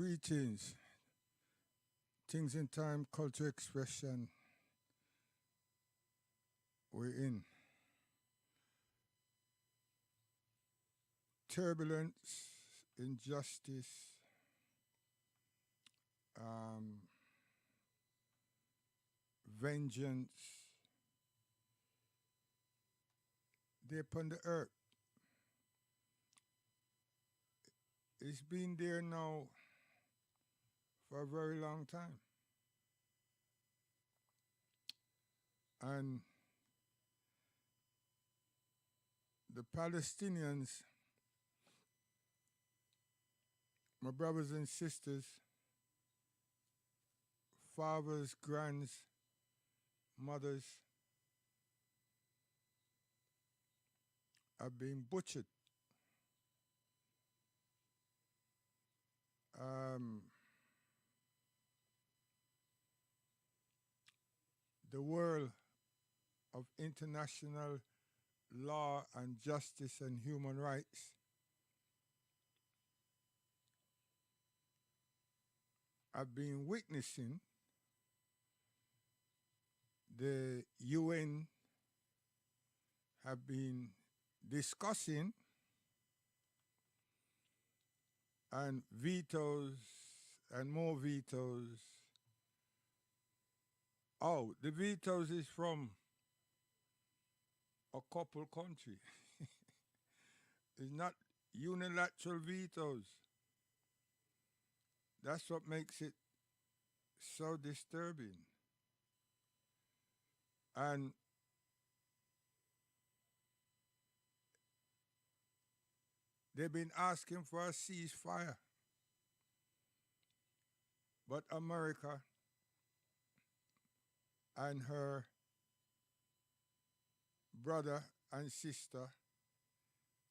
Greetings. Things in time, culture expression. We're in turbulence, injustice, vengeance. They're upon the earth. It's been there now for a very long time. And the Palestinians, my brothers and sisters, fathers, grands, mothers, are being butchered. The world of international law and justice and human rights have been witnessing the UN have been discussing and vetoes and more vetoes. Oh, the vetoes is from a couple country. It's not unilateral vetoes. That's what makes it so disturbing. And they've been asking for a ceasefire. But America and her brother and sister,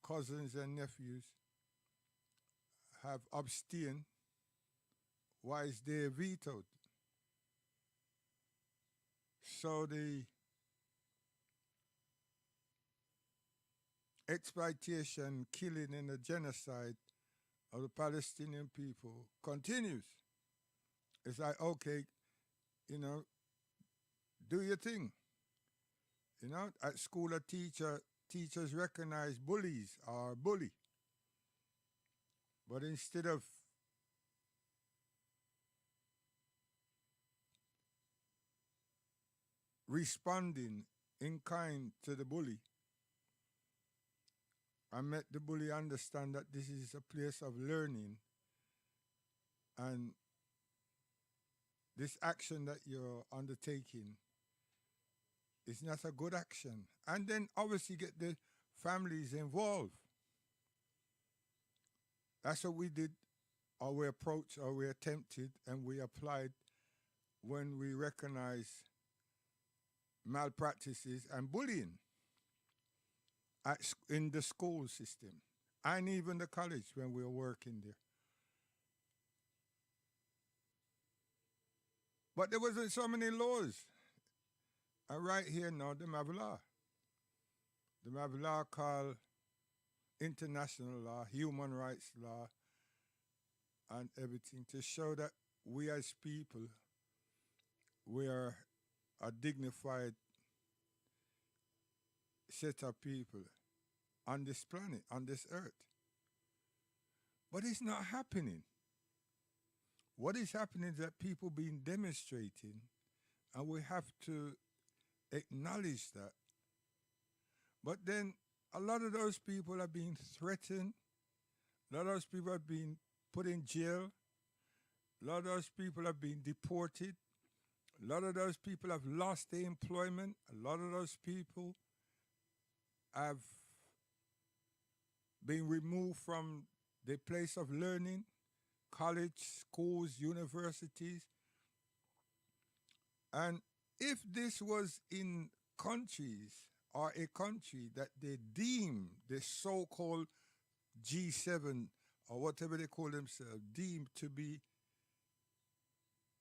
cousins and nephews have abstained whilst they vetoed. So the exploitation, killing and the genocide of the Palestinian people continues. It's like, okay, do your thing. At school teachers recognize bullies or bully. But instead of responding in kind to the bully, I make the bully understand that this is a place of learning and this action that you're undertaking is not a good action. And then obviously get the families involved. That's what we did, or we approached, or we attempted, and we applied when we recognized malpractices and bullying in the school system and even the college when we were working there. But there wasn't so many laws. And right here now, they have a law. They have a law called international law, human rights law, and everything to show that we as people, we are a dignified set of people on this planet, on this earth. But it's not happening. What is happening is that people being demonstrating, and we have to acknowledge that. But then a lot of those people are being threatened. A lot of those people are being put in jail. A lot of those people are being deported. A lot of those people have lost their employment. A lot of those people have been removed from their place of learning, college, schools, universities. And if this was in countries or a country that they deem the so-called G7 or whatever they call themselves, deemed to be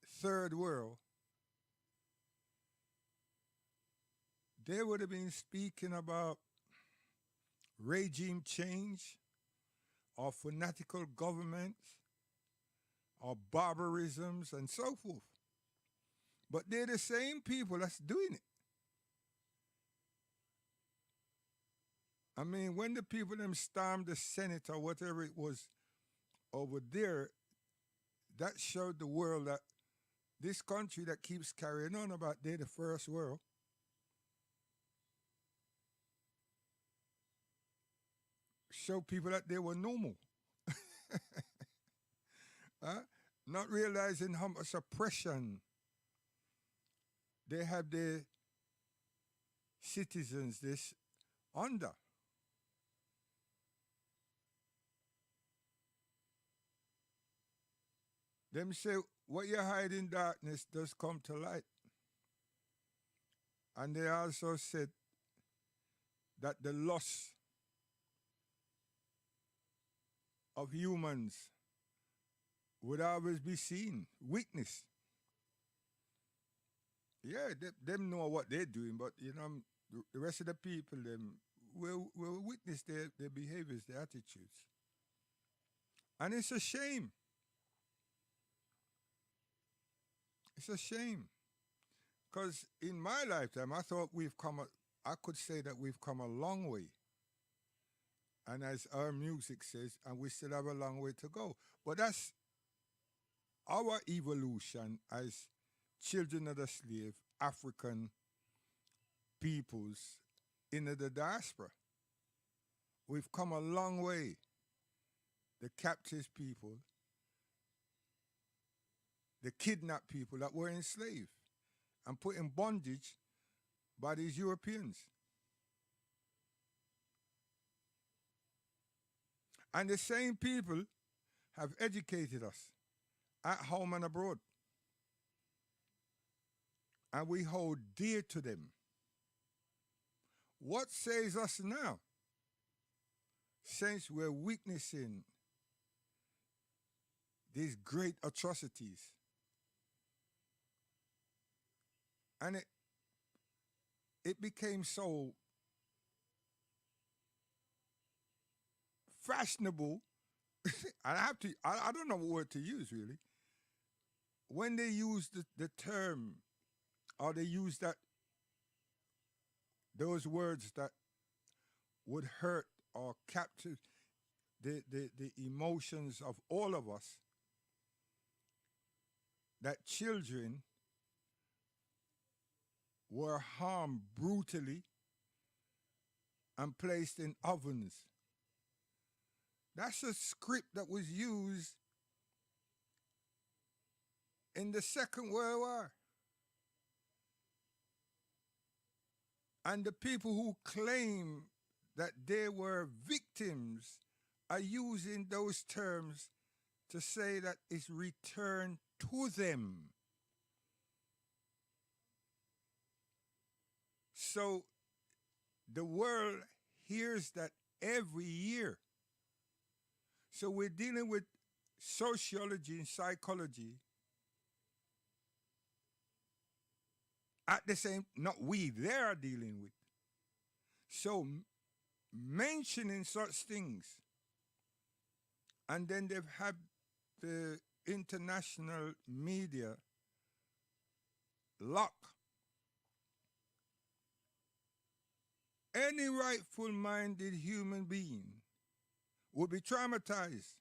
third world, they would have been speaking about regime change or fanatical governments or barbarisms and so forth. But they're the same people that's doing it. I mean, when the people them stormed the Senate or whatever it was over there, that showed the world that this country that keeps carrying on about they're the first world, show people that they were normal. Huh? Not realizing how much oppression they have their citizens this under. Them say what you hide in darkness does come to light. And they also said that the loss of humans would always be seen, weakness. Yeah, them know what they're doing, but you know, the rest of the people them will witness their behaviors, their attitudes. And it's a shame. It's a shame. Because in my lifetime, I thought I could say that we've come a long way. And as our music says, and we still have a long way to go. But that's our evolution as children of the slave, African peoples in the diaspora. We've come a long way. The captive people, the kidnapped people that were enslaved and put in bondage by these Europeans. And the same people have educated us at home and abroad. And we hold dear to them. What says us now? Since we're witnessing these great atrocities. And it became so fashionable. And I don't know what word to use really. When they use the term, or they use those words that would hurt or capture the emotions of all of us, that children were harmed brutally and placed in ovens. That's a script that was used in the Second World War. And the people who claim that they were victims are using those terms to say that it's returned to them. So the world hears that every year. So we're dealing with sociology and psychology at the same, not we, they are dealing with. So mentioning such things, and then they've had the international media lock any rightful-minded human being will be traumatized.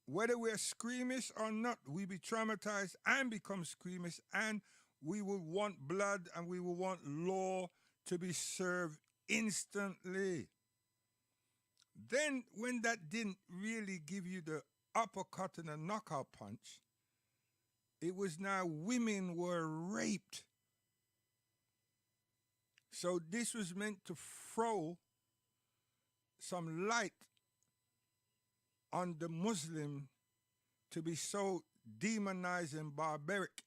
Whether we're squeamish or not, we be traumatized and become squeamish, and we will want blood and we will want law to be served instantly. Then when that didn't really give you the uppercut and a knockout punch, it was now women were raped. So this was meant to throw some light on the Muslim to be so demonized and barbaric.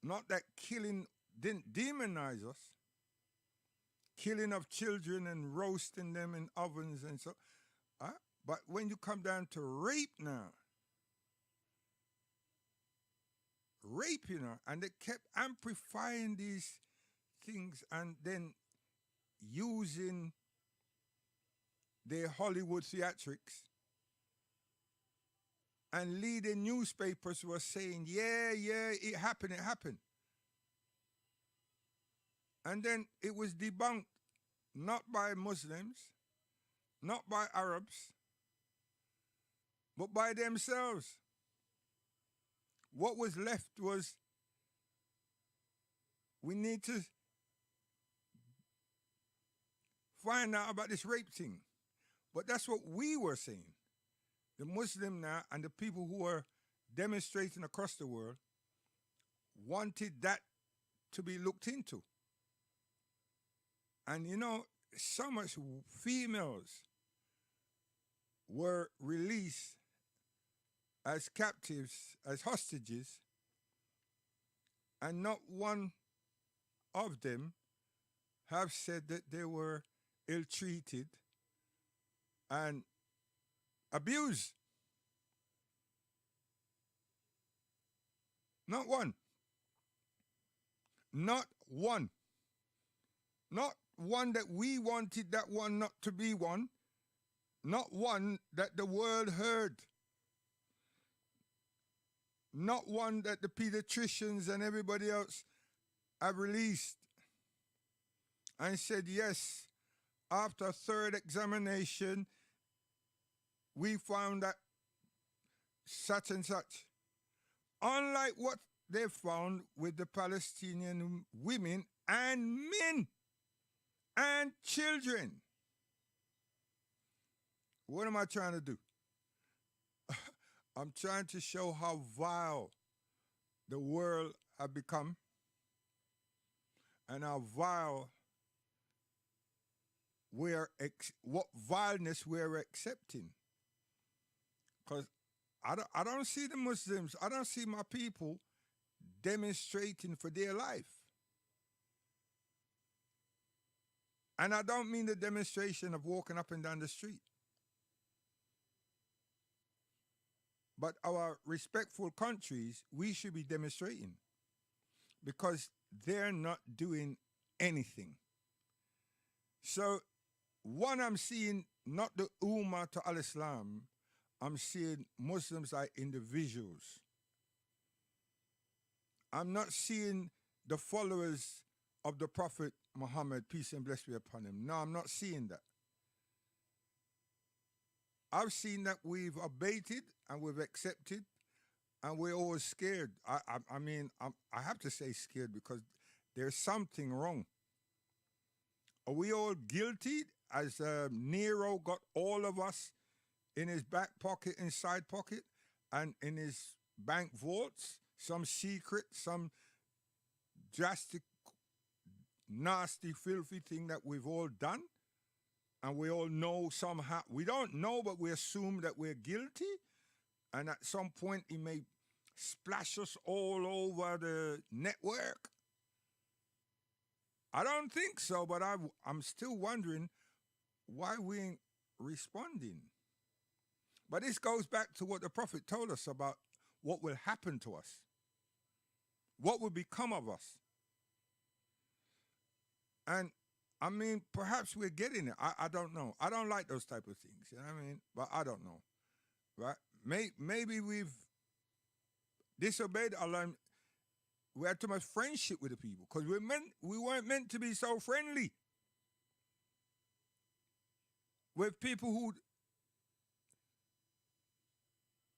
Not that killing didn't demonize us. Killing of children and roasting them in ovens and so. But when you come down to rape now, and they kept amplifying these things and then using their Hollywood theatrics, and leading newspapers were saying, yeah, it happened, it happened. And then it was debunked, not by Muslims, not by Arabs, but by themselves. What was left was, we need to find out about this rape thing. But that's what we were saying. The Muslim now and the people who were demonstrating across the world wanted that to be looked into. And you know, so much females were released as captives, as hostages, and not one of them have said that they were ill-treated and abused. Not one. Not one. Not one that we wanted that one not to be one. Not one that the world heard. Not one that the pediatricians and everybody else have released and said, yes, after a third examination, we found that such and such. Unlike what they found with the Palestinian women and men and children. What am I trying to do? I'm trying to show how vile the world have become and how vile what vileness we're accepting. Because I don't see the Muslims, I don't see my people demonstrating for their life. And I don't mean the demonstration of walking up and down the street. But our respectful countries, we should be demonstrating because they're not doing anything. So, one, I'm seeing not the Ummah to al-Islam, I'm seeing Muslims like individuals. I'm not seeing the followers of the Prophet Muhammad, peace and blessings be upon him. No, I'm not seeing that. I've seen that we've abated and we've accepted and we're always scared. I mean, I have to say scared because there's something wrong. Are we all guilty as Nero got all of us in his back pocket and side pocket and in his bank vaults, some secret, some drastic, nasty, filthy thing that we've all done? And we all know somehow, we don't know, but we assume that we're guilty. And at some point, he may splash us all over the network. I don't think so, but I'm still wondering why we ain't responding. But this goes back to what the Prophet told us about what will happen to us. What will become of us. And I mean, perhaps we're getting it. I don't know. I don't like those type of things. You know what I mean? But I don't know. Right? Maybe we've disobeyed Allah. We had too much friendship with the people because we weren't meant to be so friendly with people who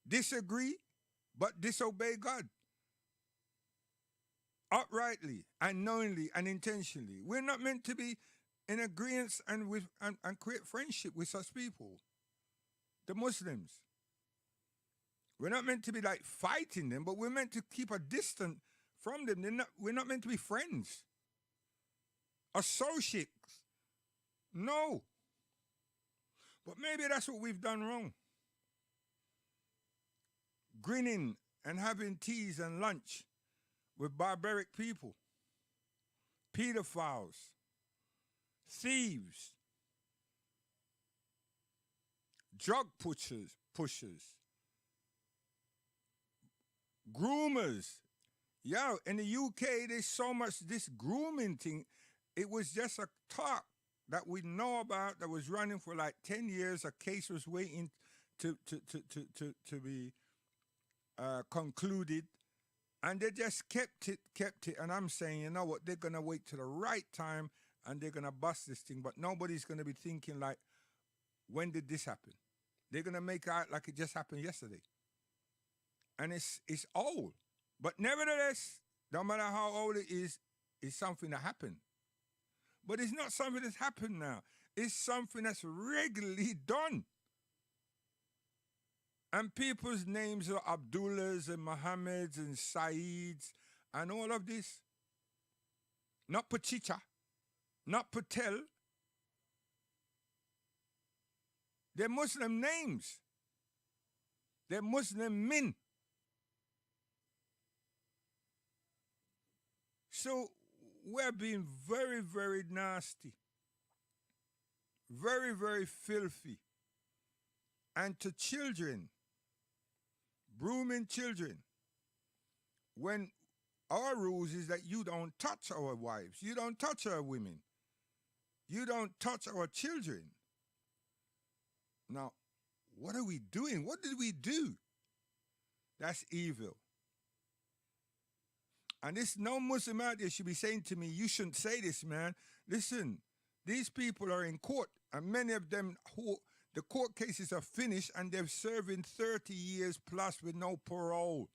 disagree but disobey God uprightly and knowingly and intentionally. We're not meant to be in agreement and create friendship with such people. The Muslims. We're not meant to be like fighting them, but we're meant to keep a distance from them. We're not meant to be friends. Associates. No. But maybe that's what we've done wrong. Grinning and having teas and lunch with barbaric people, pedophiles, thieves, drug pushers, groomers. Yo, in the UK, there's so much this grooming thing. It was just a talk that we know about that was running for like 10 years. A case was waiting to be concluded. And they just kept it. And I'm saying, you know what? They're going to wait to the right time and they're going to bust this thing. But nobody's going to be thinking like, when did this happen? They're going to make out like it just happened yesterday. And it's old. But nevertheless, no matter how old it is, it's something that happened. But it's not something that's happened now. It's something that's regularly done. And people's names are Abdullahs and Mohammeds and Saids and all of this. Not Pachicha, not Patel. They're Muslim names. They're Muslim men. So we're being very, very nasty. Very, very filthy. And to children, grooming children, when our rules is that you don't touch our wives, you don't touch our women, you don't touch our children. Now, what are we doing? What did we do? That's evil. And this no Muslim out there should be saying to me, you shouldn't say this, man. Listen, these people are in court, and many of them who the court cases are finished and they're serving 30 years plus with no parole.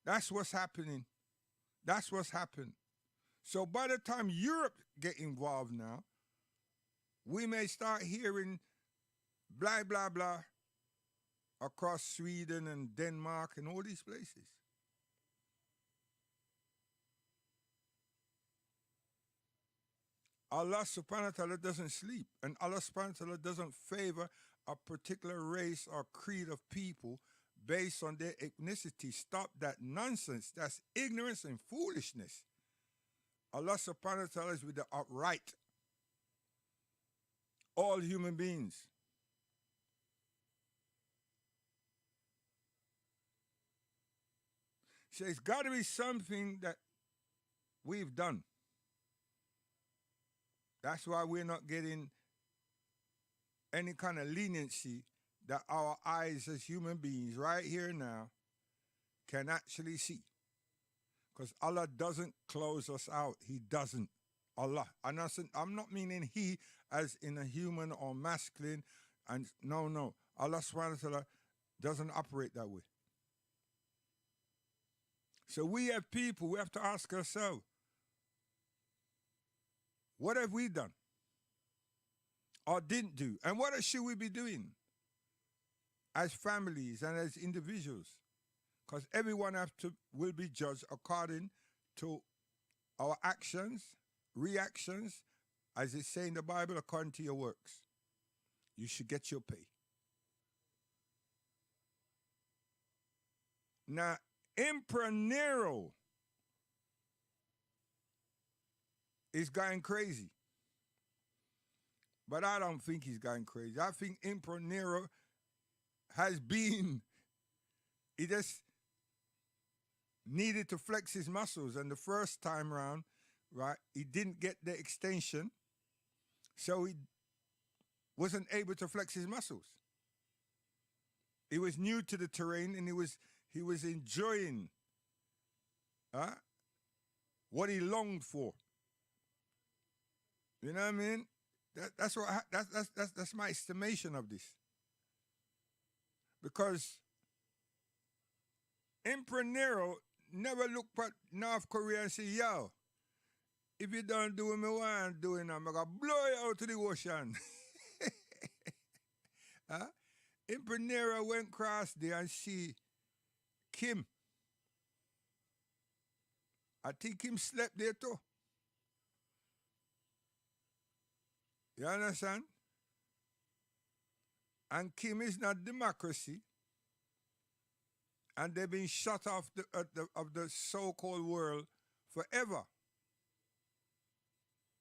That's what's happening. That's what's happened. So by the time Europe get involved now, we may start hearing blah, blah, blah across Sweden and Denmark and all these places. Allah subhanahu wa ta'ala doesn't sleep, and Allah subhanahu wa ta'ala doesn't favor a particular race or creed of people based on their ethnicity. Stop that nonsense. That's ignorance and foolishness. Allah subhanahu wa ta'ala is with the upright. All human beings. So it's got to be something that we've done. That's why we're not getting any kind of leniency that our eyes as human beings right here now can actually see. Because Allah doesn't close us out. He doesn't. Allah. And I'm not meaning he as in a human or masculine. And no. Allah subhanahu wa ta'ala doesn't operate that way. So we have people, we have to ask ourselves, what have we done or didn't do? And what should we be doing as families and as individuals? Because everyone will be judged according to our actions, reactions, as it says in the Bible, according to your works. You should get your pay. Now, Emperor Nero is going crazy. But I don't think he's going crazy. I think Emperor Nero has been, he just needed to flex his muscles. And the first time around, right, he didn't get the extension. So he wasn't able to flex his muscles. He was new to the terrain and he was enjoying what he longed for. You know what I mean? That's my estimation of this. Because Emperor Nero never looked at North Korea and say, yo, if you don't do what I want to do, I'm going to blow you out to the ocean. Emperor Nero went across there and see Kim. I think Kim slept there too. You understand? And Kim is not democracy. And they've been shut off of the so-called world forever.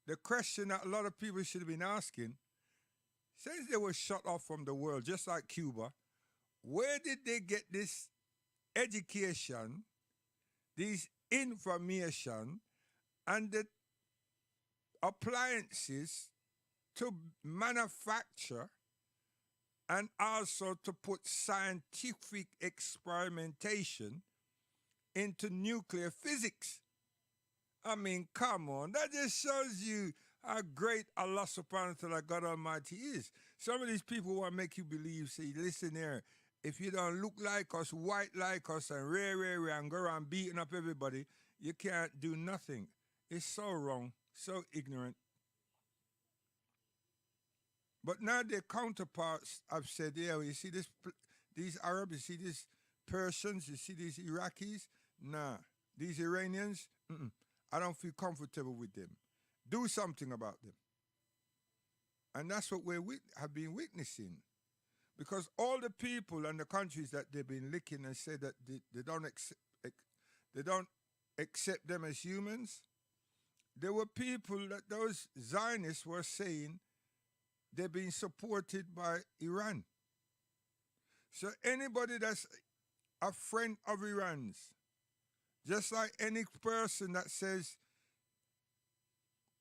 The question that a lot of people should have been asking, since they were shut off from the world, just like Cuba, where did they get this education, this information, and the appliances to manufacture and also to put scientific experimentation into nuclear physics. I mean, come on, that just shows you how great Allah subhanahu wa ta'ala, God Almighty is. Some of these people want to make you believe, say, listen here, if you don't look like us, white like us, and rare, and go around beating up everybody, you can't do nothing. It's so wrong, so ignorant. But now their counterparts have said, yeah, you see these Arabs, you see these Persians, you see these Iraqis, nah, these Iranians, I don't feel comfortable with them. Do something about them. And that's what have been witnessing. Because all the people and the countries that they've been licking and say that they don't accept them as humans, there were people that those Zionists were saying they're being supported by Iran. So anybody that's a friend of Iran's, just like any person that says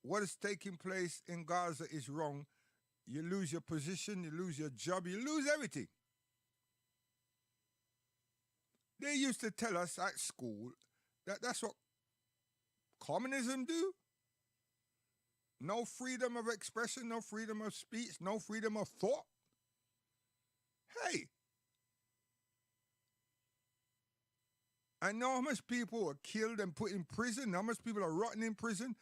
what is taking place in Gaza is wrong, you lose your position, you lose your job, you lose everything. They used to tell us at school that that's what communism do. No freedom of expression, no freedom of speech, no freedom of thought. Hey, I know how much people are killed and put in prison, how much people are rotting in prison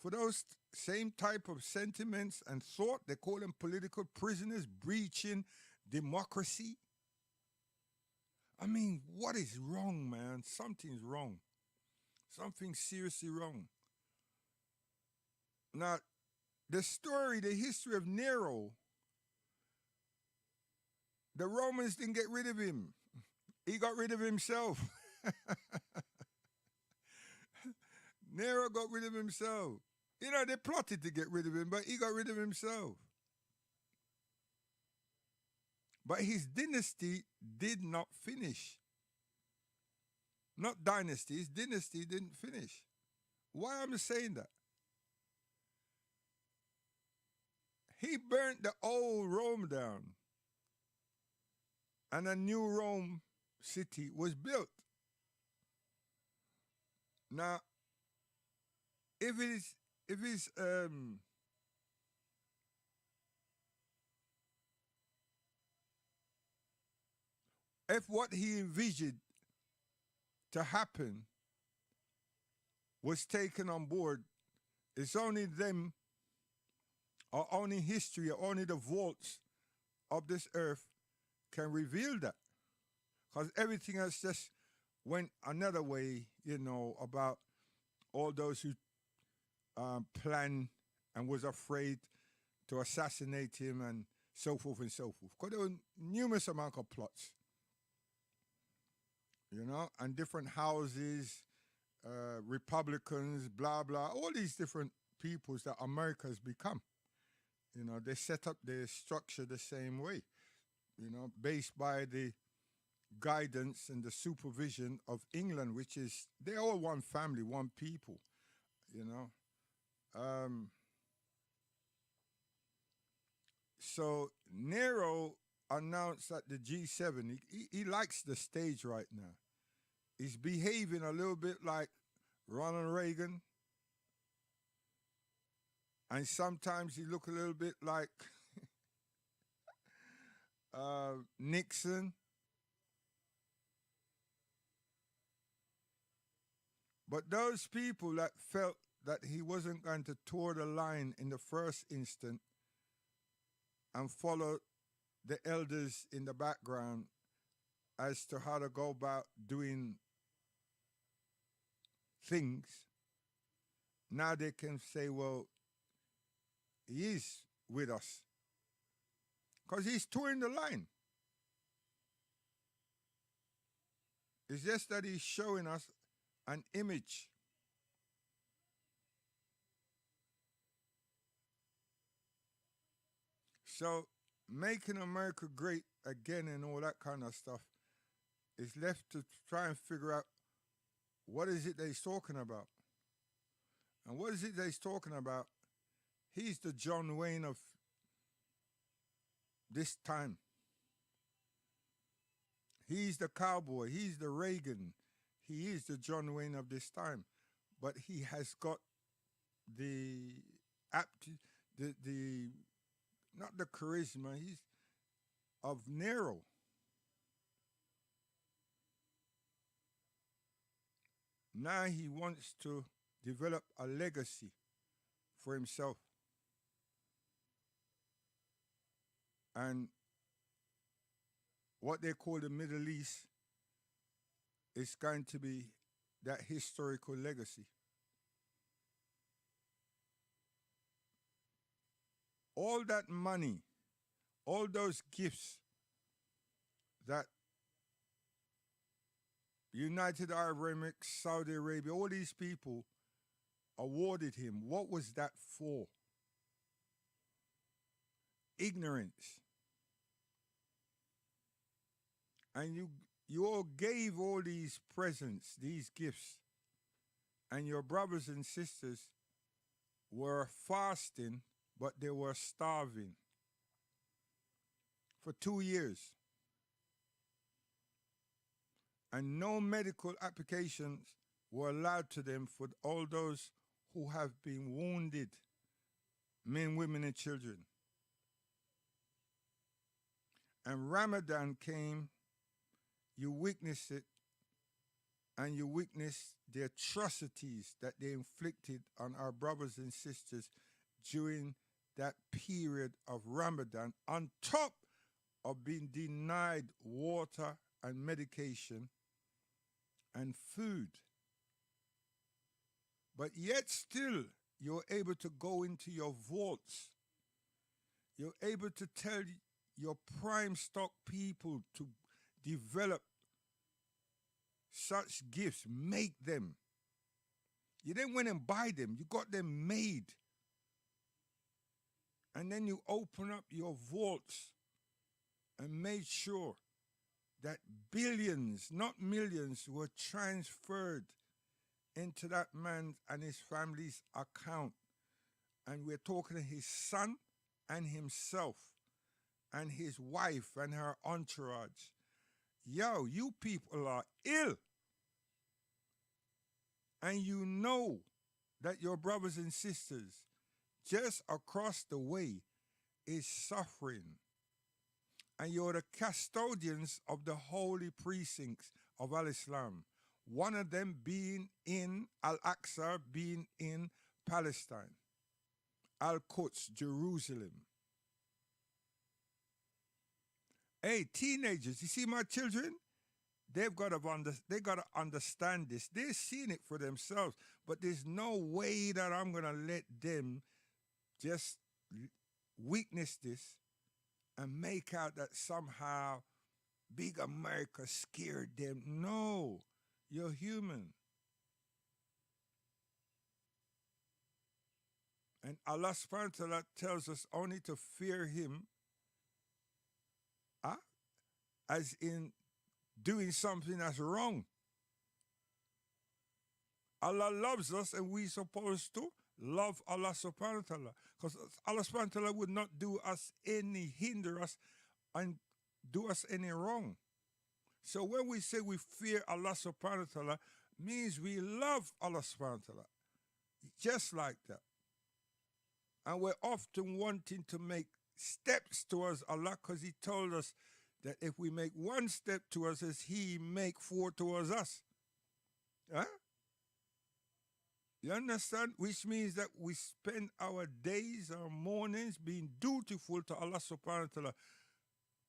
for those same type of sentiments and thought. They call them political prisoners, breaching democracy. I mean, what is wrong, man? Something's wrong. Something's seriously wrong. Now, the history of Nero, the Romans didn't get rid of him. He got rid of himself. Nero got rid of himself. You know, they plotted to get rid of him, but he got rid of himself. But his dynasty did not finish. Not dynasty, his dynasty didn't finish. Why am I saying that? He burnt the old Rome down, and a new Rome city was built. Now, if what he envisioned to happen was taken on board, it's only them, or only history, or only the vaults of this earth can reveal that. Because everything else just went another way, you know, about all those who planned and was afraid to assassinate him and so forth and so forth. Because there were numerous amount of plots, you know, and different houses, Republicans, blah, blah, all these different peoples that America has become. You know, they set up their structure the same way, you know, based by the guidance and the supervision of England, which is, they're all one family, one people, you know. So Nero announced at the G7, he likes the stage right now. He's behaving a little bit like Ronald Reagan, and sometimes he look a little bit like Nixon. But those people that felt that he wasn't going to toe the line in the first instant and follow the elders in the background as to how to go about doing things, now they can say, well, he is with us. Because he's touring the line. It's just that he's showing us an image. So making America great again and all that kind of stuff is left to try and figure out what is it that he's talking about. And what is it that he's talking about He's the John Wayne of this time. He's the cowboy. He's the Reagan. He is the John Wayne of this time. But he has got the not the charisma. He's of Nero. Now he wants to develop a legacy for himself. And what they call the Middle East is going to be that historical legacy. All that money, all those gifts that United Arab Emirates, Saudi Arabia, all these people awarded him, what was that for? Ignorance. And you all gave all these presents, these gifts, and your brothers and sisters were fasting, but they were starving for 2 years. And no medical applications were allowed to them for all those who have been wounded, men, women, and children. And Ramadan came, you witnessed it, and you witnessed the atrocities that they inflicted on our brothers and sisters during that period of Ramadan, on top of being denied water and medication and food. But yet still, you're able to go into your vaults. You're able to tell your prime stock people to develop such gifts, make them. You didn't went and buy them, you got them made. And then you open up your vaults and made sure that billions, not millions, were transferred into that man and his family's account. And we're talking to his son and himself and his wife and her entourage. Yo, you people are ill. And you know that your brothers and sisters just across the way is suffering. And you're the custodians of the holy precincts of Al-Islam. One of them being in Al-Aqsa, being in Palestine. Al-Quds, Jerusalem. Hey, teenagers, you see my children? They've got to understand this. They're seeing it for themselves. But there's no way that I'm going to let them just witness this and make out that somehow big America scared them. No, you're human. And Allah subhanahu wa ta'ala tells us only to fear him, as in doing something that's wrong. Allah loves us and we're supposed to love Allah subhanahu wa ta'ala. Because Allah subhanahu wa ta'ala would not do us any, hinder us and do us any wrong. So when we say we fear Allah subhanahu wa ta'ala, means we love Allah subhanahu wa ta'ala. Just like that. And we're often wanting to make steps towards Allah because he told us that if we make one step towards us, he make 4 towards us. Huh? You understand? Which means that we spend our days, our mornings being dutiful to Allah subhanahu wa ta'ala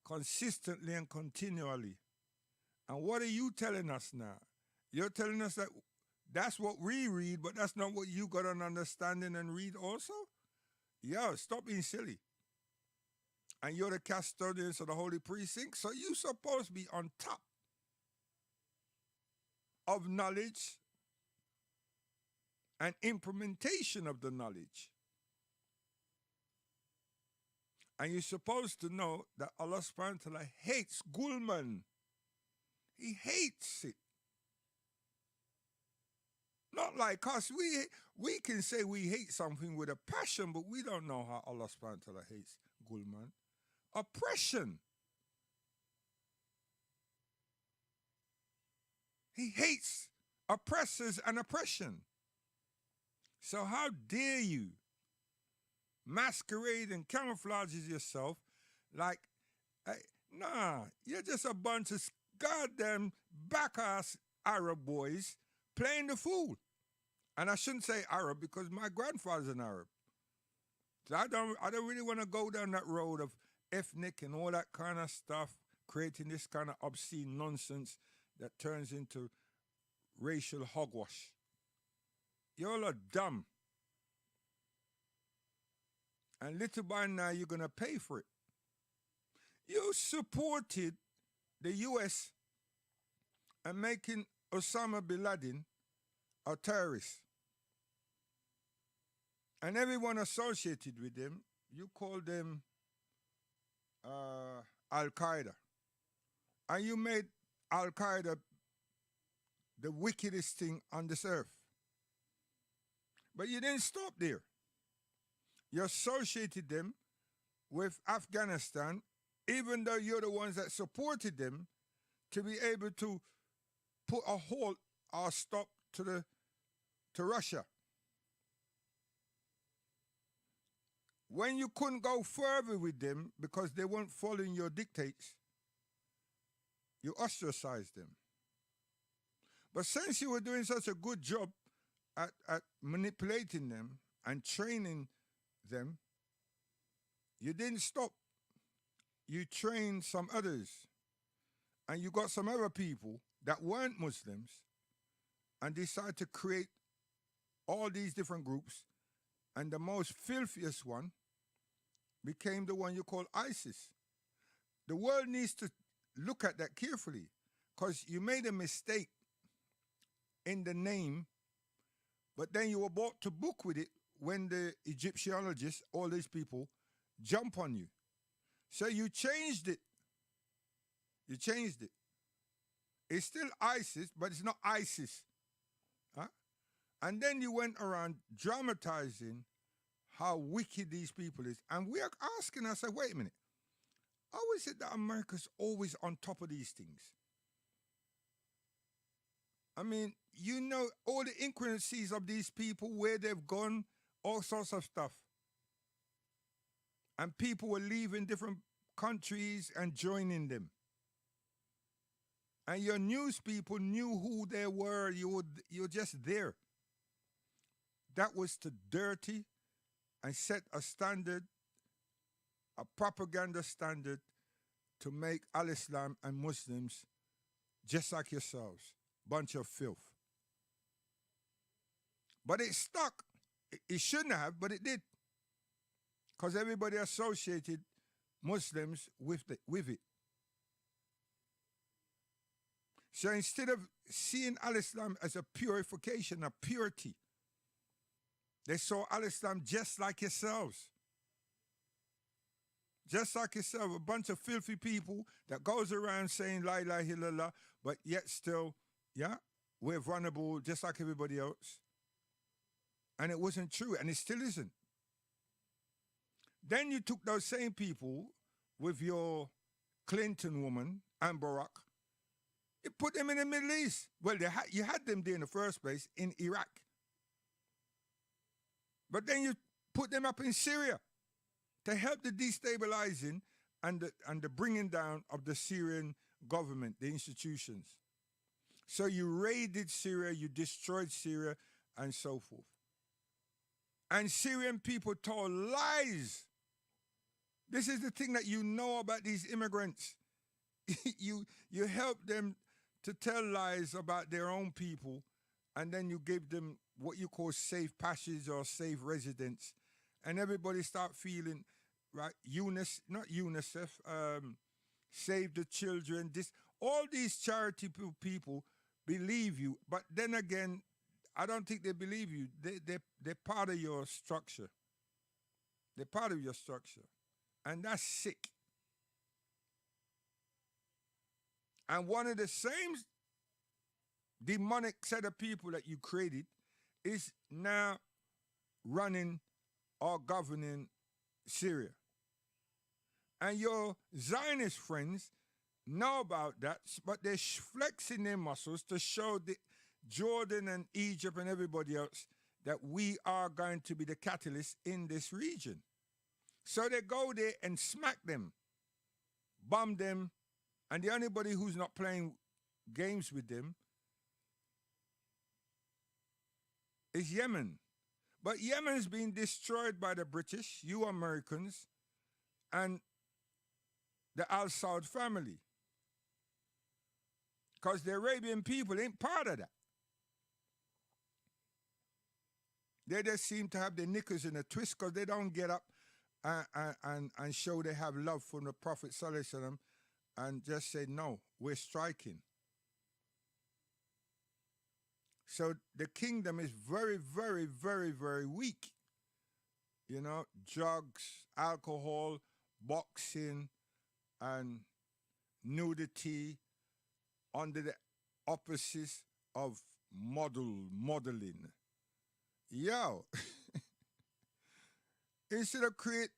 consistently and continually. And what are you telling us now? You're telling us that that's what we read, but that's not what you got an understanding and read also? Yo, stop being silly. And you're the custodians of the holy precinct, so you're supposed to be on top of knowledge and implementation of the knowledge. And you're supposed to know that Allah subhanahu wa ta'ala hates gulman. He hates it. Not like us. We can say we hate something with a passion, but we don't know how Allah subhanahu wa ta'ala hates Gulman. Oppression. He hates oppressors and oppression. So how dare you masquerade and camouflage yourself like, nah, you're just a bunch of goddamn back-ass Arab boys playing the fool. And I shouldn't say Arab because my grandfather's an Arab. So I don't really want to go down that road of ethnic and all that kind of stuff, creating this kind of obscene nonsense that turns into racial hogwash. You all are dumb. And little by now, you're going to pay for it. You supported the U.S. and making Osama bin Laden a terrorist. And everyone associated with them, you call them Al-Qaeda. And you made Al-Qaeda the wickedest thing on this earth. But you didn't stop there. You associated them with Afghanistan, even though you're the ones that supported them, to be able to put a halt or stop to Russia. When you couldn't go further with them because they weren't following your dictates, you ostracized them. But since you were doing such a good job at manipulating them and training them, you didn't stop. You trained some others. And you got some other people that weren't Muslims and decided to create all these different groups. And the most filthiest one became the one you call ISIS. The world needs to look at that carefully because you made a mistake in the name, but then you were brought to book with it when the Egyptologists, all these people, jump on you. So you changed it. You changed it. It's still ISIS, but it's not ISIS. Huh? And then you went around dramatizing how wicked these people is. And we are asking ourselves, wait a minute, how is it that America's always on top of these things? I mean, you know all the intricacies of these people, where they've gone, all sorts of stuff. And people were leaving different countries and joining them. And your news people knew who they were. You're just there. That was to dirty and set a standard, a propaganda standard, to make Al-Islam and Muslims just like yourselves. Bunch of filth. But it stuck. It shouldn't have, but it did. Because everybody associated Muslims with it. So instead of seeing Al-Islam as a purification, a purity, they saw Al-Islam just like yourselves. Just like yourself, a bunch of filthy people that goes around saying La ilaha illallah, but yet still, yeah, we're vulnerable just like everybody else. And it wasn't true, and it still isn't. Then you took those same people with your Clinton woman and Barack. You put them in the Middle East. Well, you had them there in the first place in Iraq. But then you put them up in Syria to help the destabilizing and the bringing down of the Syrian government, the institutions. So you raided Syria, you destroyed Syria, and so forth. And Syrian people told lies. This is the thing that you know about these immigrants. you help them to tell lies about their own people, and then you give them what you call safe passage or safe residence. And everybody start feeling, right, not UNICEF, Save the Children, all these charity people believe you. But then again, I don't think they believe you. They're part of your structure. They're part of your structure. And that's sick. And one of the same demonic set of people that you created is now running or governing Syria. And your Zionist friends know about that, but they're flexing their muscles to show the Jordan and Egypt and everybody else that we are going to be the catalyst in this region. So they go there and smack them, bomb them, and the only body who's not playing games with them is Yemen. But Yemen's been destroyed by the British, you Americans, and the Al Saud family. Because the Arabian people ain't part of that. They just seem to have their knickers in a twist because they don't get up and show they have love for the Prophet Sallallahu Alaihi Wasallam and just say, no, we're striking. So the kingdom is very, very, very, very weak. You know, drugs, alcohol, boxing, and nudity under the auspices of modeling. Yo, instead of create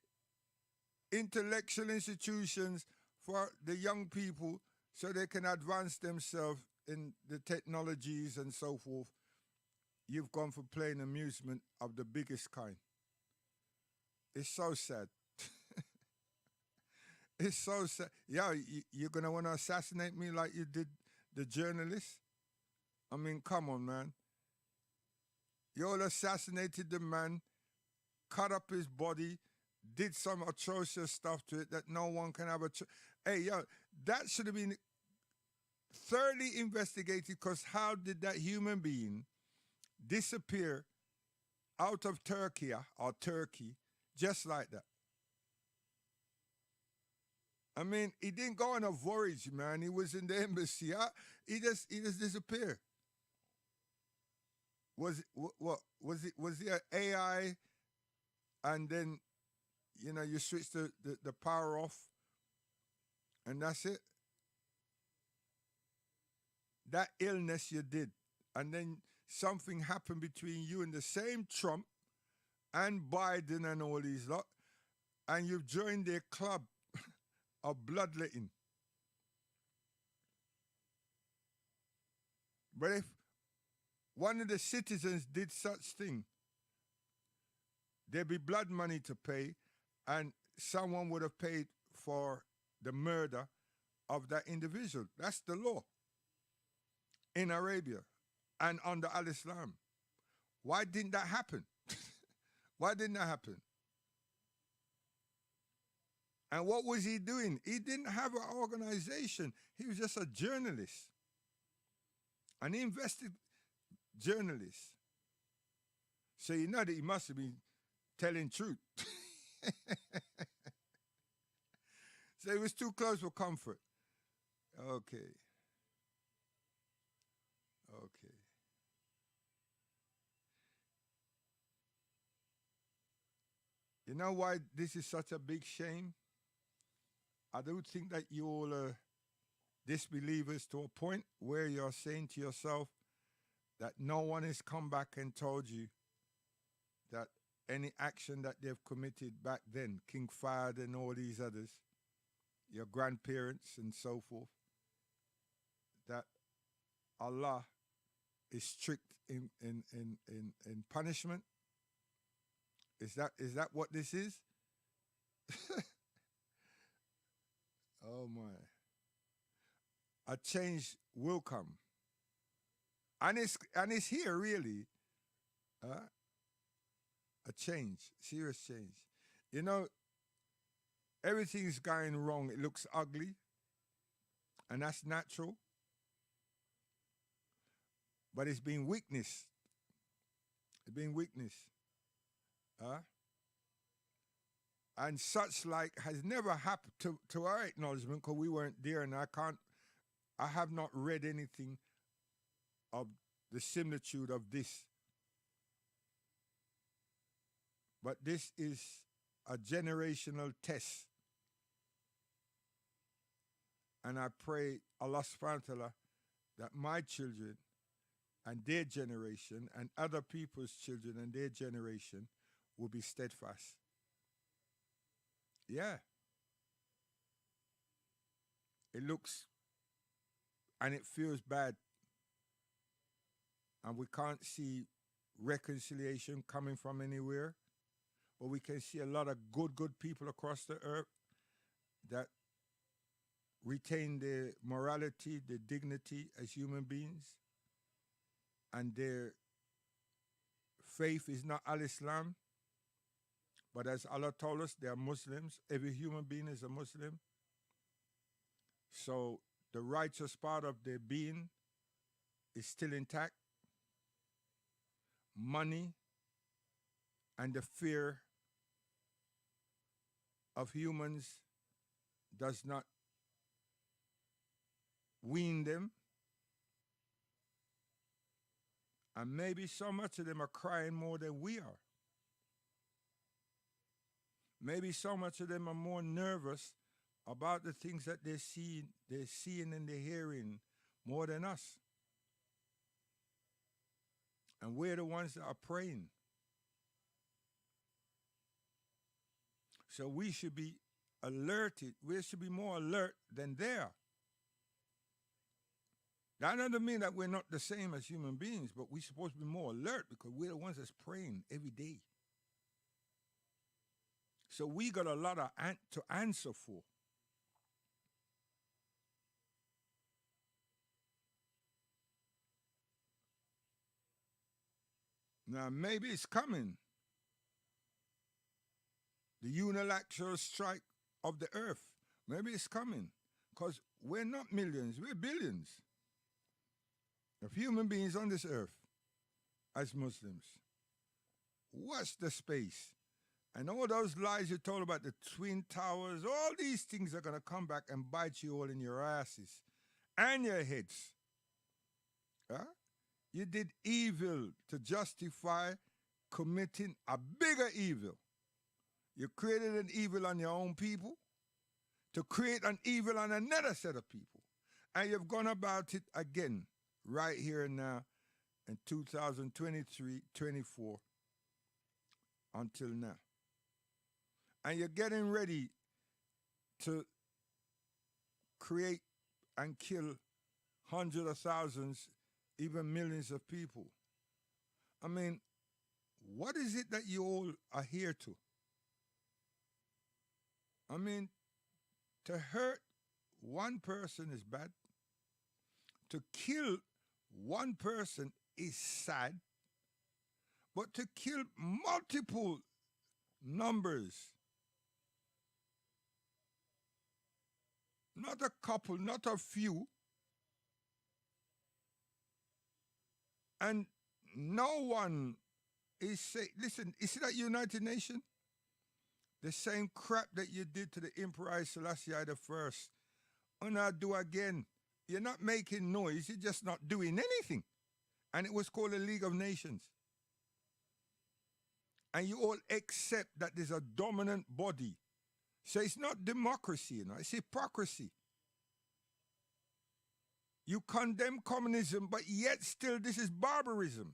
intellectual institutions for the young people so they can advance themselves in the technologies and so forth, you've gone for playing amusement of the biggest kind. It's so sad. It's so sad. Yeah, you're going to want to assassinate me like you did the journalist? I mean, come on, man. You all assassinated the man, cut up his body, did some atrocious stuff to it that no one can have Hey, yo, that should have been thoroughly investigated, because how did that human being disappear out of Turkey just like that? I mean, he didn't go on a voyage, man. He was in the embassy. He just disappeared. Was it an AI, and then you switch the power off, and that's it? That illness you did, and then something happened between you and the same Trump and Biden and all these lot, and you've joined their club of bloodletting. But if one of the citizens did such thing, there'd be blood money to pay, and someone would have paid for the murder of that individual. That's the law in Arabia and under Al-Islam. Why didn't that happen? Why didn't that happen? And what was he doing? He didn't have an organization. He was just a journalist. And he invested journalists. So you know that he must have been telling truth. So it was too close for comfort. Okay. You know why this is such a big shame? I do think that you all are disbelievers to a point where you're saying to yourself that no one has come back and told you that any action that they've committed back then, King Fahd and all these others, your grandparents and so forth, that Allah is strict in punishment. Is that what this is? Oh my. A change will come. And it's here really. A change, serious change. You know, everything's going wrong. It looks ugly. And that's natural. But it's been weakness. It's been weakness. And such like has never happened to our acknowledgement, because we weren't there, and I have not read anything of the similitude of this. But this is a generational test. And I pray Allah subhanahu wa ta'ala that my children and their generation and other people's children and their generation will be steadfast. Yeah. It looks and it feels bad, and we can't see reconciliation coming from anywhere, but we can see a lot of good people across the earth that retain their morality, their dignity as human beings, and their faith is not al-Islam, but as Allah told us, they are Muslims. Every human being is a Muslim. So the righteous part of their being is still intact. Money and the fear of humans does not wean them. And maybe so much of them are crying more than we are. Maybe so much of them are more nervous about the things that they're seeing and they're hearing more than us. And we're the ones that are praying. So we should be alerted. We should be more alert than they are. That doesn't mean that we're not the same as human beings, but we're supposed to be more alert because we're the ones that's praying every day. So we got a lot to answer for. Now, maybe it's coming. The unilateral strike of the earth. Maybe it's coming. Because we're not millions, we're billions of human beings on this earth as Muslims. Watch the space. And all those lies you told about the Twin Towers, all these things are going to come back and bite you all in your asses and your heads. Huh? You did evil to justify committing a bigger evil. You created an evil on your own people to create an evil on another set of people. And you've gone about it again right here and now in 2023, 24 until now. And you're getting ready to create and kill hundreds of thousands, even millions of people. I mean, what is it that you all are here to? I mean, to hurt one person is bad. To kill one person is sad. But to kill multiple numbers, not a couple, not a few, and no one is saying, listen, is it that United Nations? The same crap that you did to the Emperor Selassie I, and now do again. You're not making noise, you're just not doing anything. And it was called the League of Nations. And you all accept that there's a dominant body. So it's not democracy, you know, it's hypocrisy. You condemn communism, but yet still this is barbarism.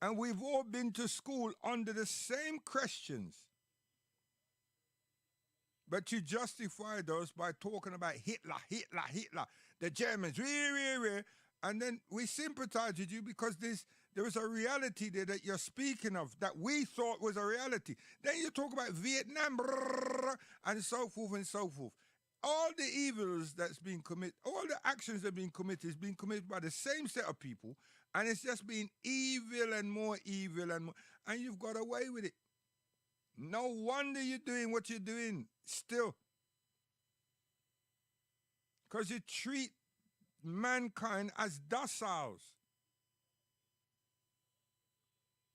And we've all been to school under the same questions. But you justify those by talking about Hitler, the Germans, and then we sympathize with you because there is a reality there that you're speaking of that we thought was a reality. Then you talk about Vietnam, and so forth and so forth. All the evils that's being committed, all the actions that are being committed is being committed by the same set of people, and it's just being evil and more evil and more, and you've got away with it. No wonder you're doing what you're doing still. Because you treat mankind as dociles.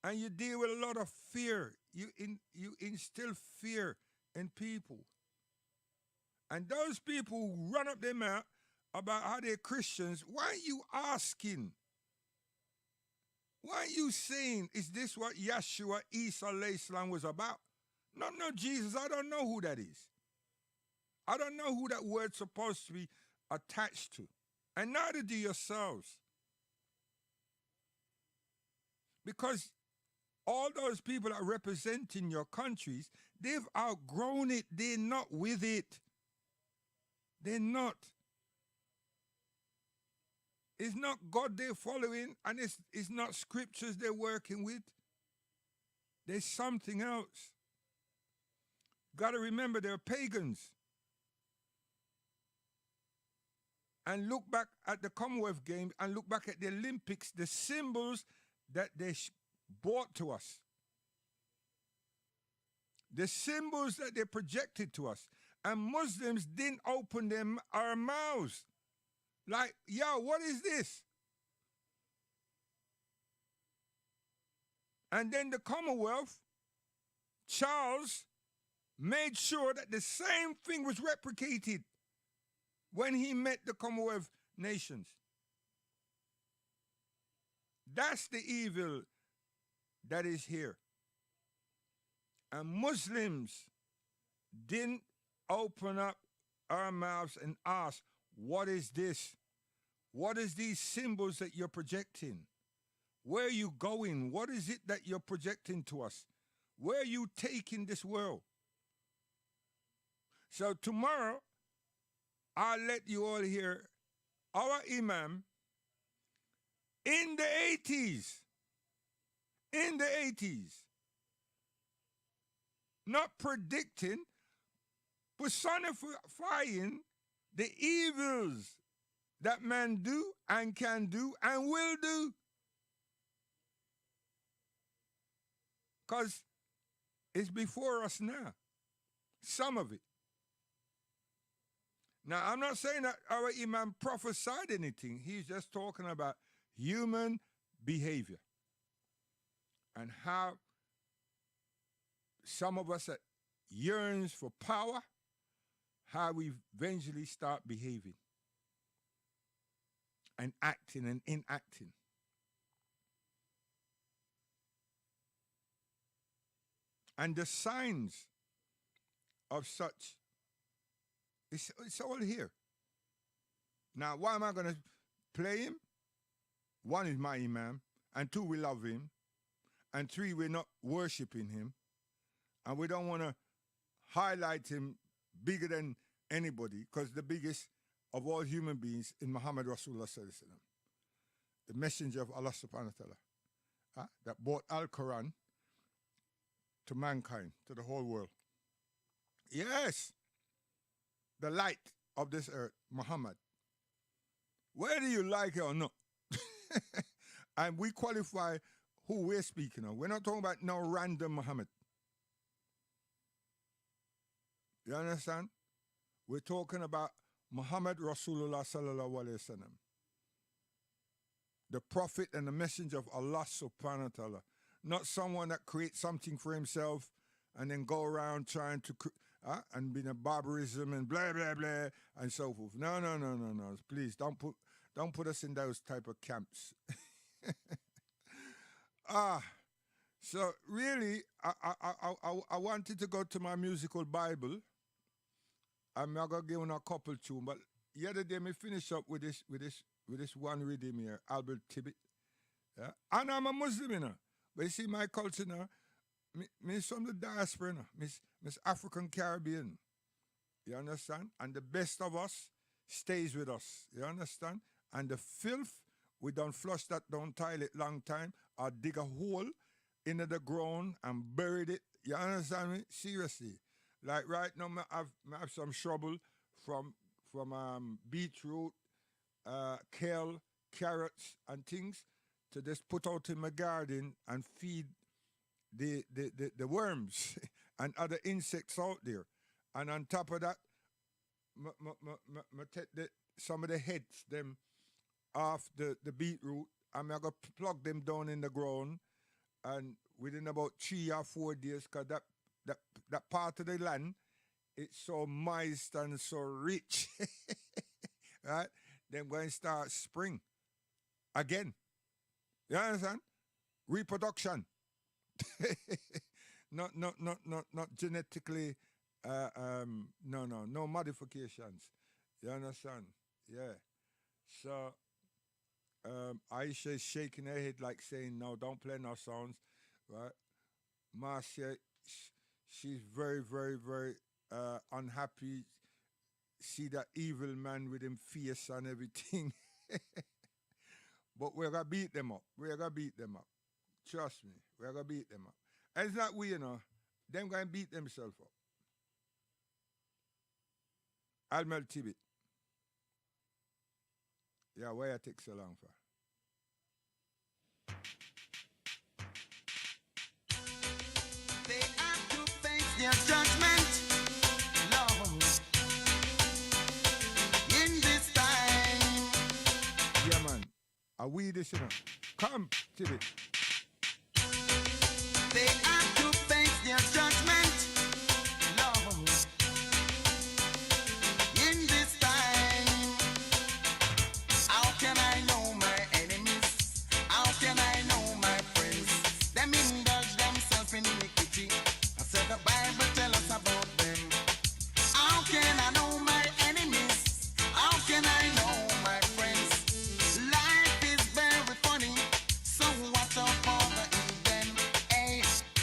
And you deal with a lot of fear. You instill fear in people. And those people who run up their mouth about how they're Christians, why aren't you asking? Why aren't you saying, is this what Yeshua, Isa alayhi salam was about? No, Jesus, I don't know who that is. I don't know who that word's supposed to be attached to. And neither do yourselves. Because all those people that are representing your countries, they've outgrown it. They're not with it. They're not. It's not God they're following, and it's not scriptures they're working with. There's something else. Got to remember they're pagans. And look back at the Commonwealth Games and look back at the Olympics, the symbols that they brought to us. The symbols that they projected to us. And Muslims didn't open our mouths. Like, yo, what is this? And then the Commonwealth, Charles made sure that the same thing was replicated when he met the Commonwealth nations. That's the evil that is here. And Muslims didn't open up our mouths and ask, what is this? What is these symbols that you're projecting? Where are you going? What is it that you're projecting to us? Where are you taking this world? So tomorrow, I'll let you all hear our Imam in the 80s, not predicting, personifying the evils that man do and can do and will do. Because it's before us now, some of it. Now, I'm not saying that our Imam prophesied anything. He's just talking about human behavior and how some of us that yearns for power, how we eventually start behaving and acting and inacting. And the signs of such, it's all here. Now, why am I going to play him? One is my Imam, and two, we love him, and three, we're not worshiping him, and we don't want to highlight him bigger than anybody, because the biggest of all human beings in Muhammad Rasulullah Sallallahu Alaihi Wasallam, the messenger of Allah subhanahu wa ta'ala, that brought Al-Quran to mankind, to the whole world. Yes, the light of this earth, Muhammad. Whether you like it or not. And we qualify who we're speaking of. We're not talking about no random Muhammad. You understand? We're talking about Muhammad Rasulullah Sallallahu Alaihi Wasallam, the prophet and the messenger of Allah subhanahu wa ta'ala. Not someone that creates something for himself and then go around trying to and be in a barbarism and blah blah blah and so forth. No. Please don't put us in those type of camps. So really, I wanted to go to my musical Bible. I'm not gonna give a couple tune, but the other day me finish up with this one rhythm here, Albert Tibbet. Yeah? And I'm a Muslim, you know. But you see, my culture now, me from the diaspora, you know. Miss African Caribbean. You understand? And the best of us stays with us. You understand? And the filth, we don't flush that down toilet long time or dig a hole into the ground and buried it. You understand me? Seriously. Like right now, I have some trouble from beetroot, kale, carrots, and things to just put out in my garden and feed the worms and other insects out there. And on top of that, take some of the heads them off the beetroot, and I'm going to plug them down in the ground. And within about 3 or 4 days, because that part of the land, it's so moist and so rich, right? Then going to start spring again. You understand? Reproduction. not genetically, no modifications. You understand? Yeah. So Aisha is shaking her head like saying, "No, don't play no songs." Right? Marcia, she's very, very, very unhappy. See that evil man with him face and everything. But we're gonna beat them up. We're gonna beat them up. Trust me, we're gonna beat them up. And it's not we, you know. Them gonna beat themselves up. Almel Tibet. Yeah, why it take so long for? They have to face their judgment, Lord, in this time. Yeah, man. Are we this, you know? Come, Tibet. They have to face their judgment, Lord, in this time. How can I know my enemies? How can I know my friends? Them indulge themselves in iniquity. I said the Bible tell us about them. How can I know my enemies? How can I know my friends? Life is very funny, so watch out for the Eden. Hey,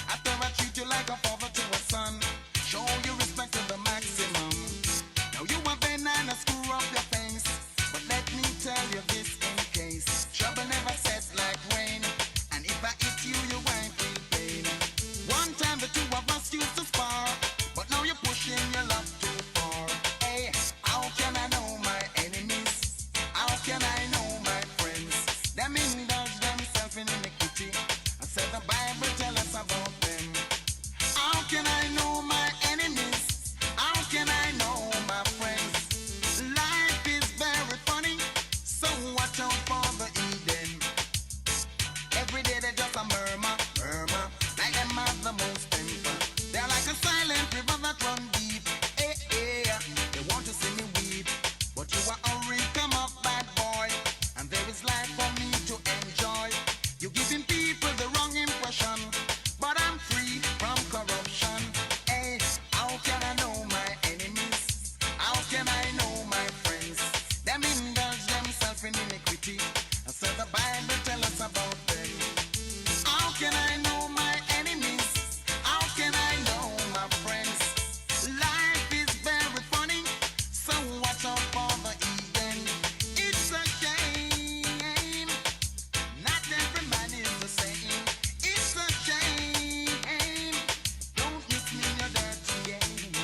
after I treat you like a father to a son, show you respect to the maximum. Now you have been and screw up your face, but let me tell you this in case. Trouble never sets like rain, and if I hit you, you won't feel pain. One time the two of us used to spar, but now you're pushing your love too far. Hey, how can I know my enemies? How can I know my friends? Them indulge themselves in iniquity. I said the Bible tell us about them. How can I know my enemies? How can I know my friends? Life is very funny, so watch out for the Eden. Every day they just a murmur, murmur, like them have the most temper. They're like a silent river that run deep. Hey, hey, they want to see me weep, but you are already come up, bad boy, and there is life for me to enjoy. You giving people the wrong impression, but I'm free from corruption. Hey, how can I know my enemies? How can I know my friends? Them indulge themselves in iniquity. I said the Bible tell us about them. How can I know my enemies? How can I know my friends? Life is very funny, so watch out for the Eden. It's a shame, not every man is the same. It's a shame, don't mix me in your dirty game.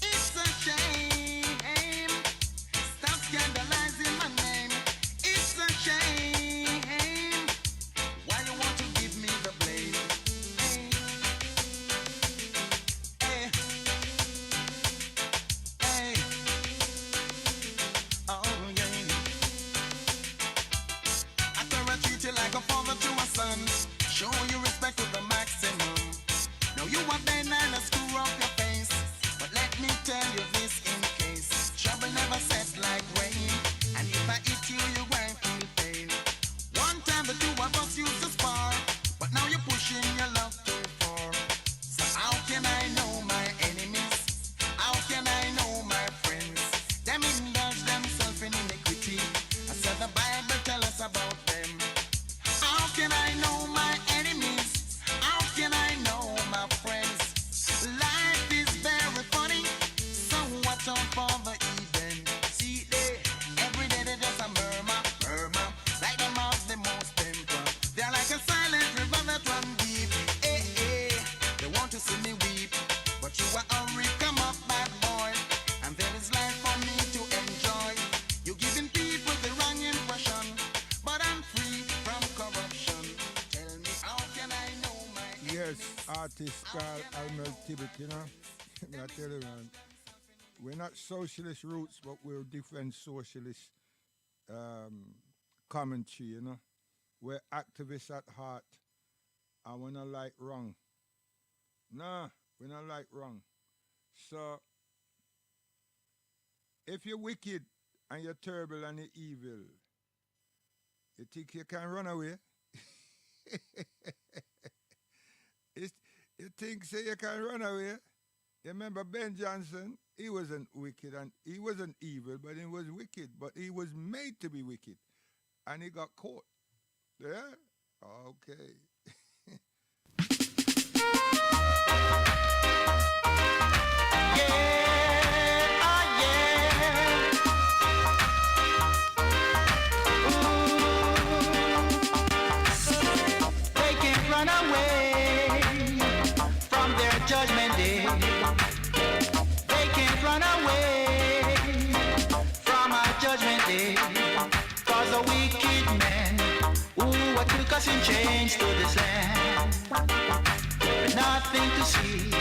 It's a shame, stop scandalizing my name. It's a shame, why you want to give me the blame? Hey, hey, hey, oh yeah. After I treat you like a father to a son, show you respect to the maximum. Now you are bent and screw up your face, but let me tell you this in case. Trouble never sets like rain, and if I hit you, you won't feel pain. One time the two of us used to spar, but now you're pushing your love too far. So how can I know my enemies? How can I know my friends? Them indulge themselves in iniquity. I said the Bible tell us about them. How can I know my enemies? How can I know my friends? Life is very funny, so watch out for the Eden. See they, every day they just a murmur, murmur, like them have the most temper. They're like a silent river that run deep. Hey, hey, they want to see me weep, but you are already come up, bad boy, and there is life for me to enjoy. You're giving people the wrong impression, but I'm free from corruption. Tell me, how can I know my Yes, enemies? artist called Almel Tibet, you know. Me I tell you, man. We're not socialist roots, but we're different socialist commentary, you know. We're activists at heart, and we not like wrong. Nah, we not like wrong. So, if you're wicked and you're terrible and you're evil, you think you can run away? It's, you think say you can run away? You remember Ben Johnson? He wasn't wicked and he wasn't evil, but he was wicked. But he was made to be wicked. And he got caught. Yeah? Okay. They can't run away from their judgment day. They can't run away from our judgment day. Cause a wicked man, what took us in chains to this land. With nothing to see,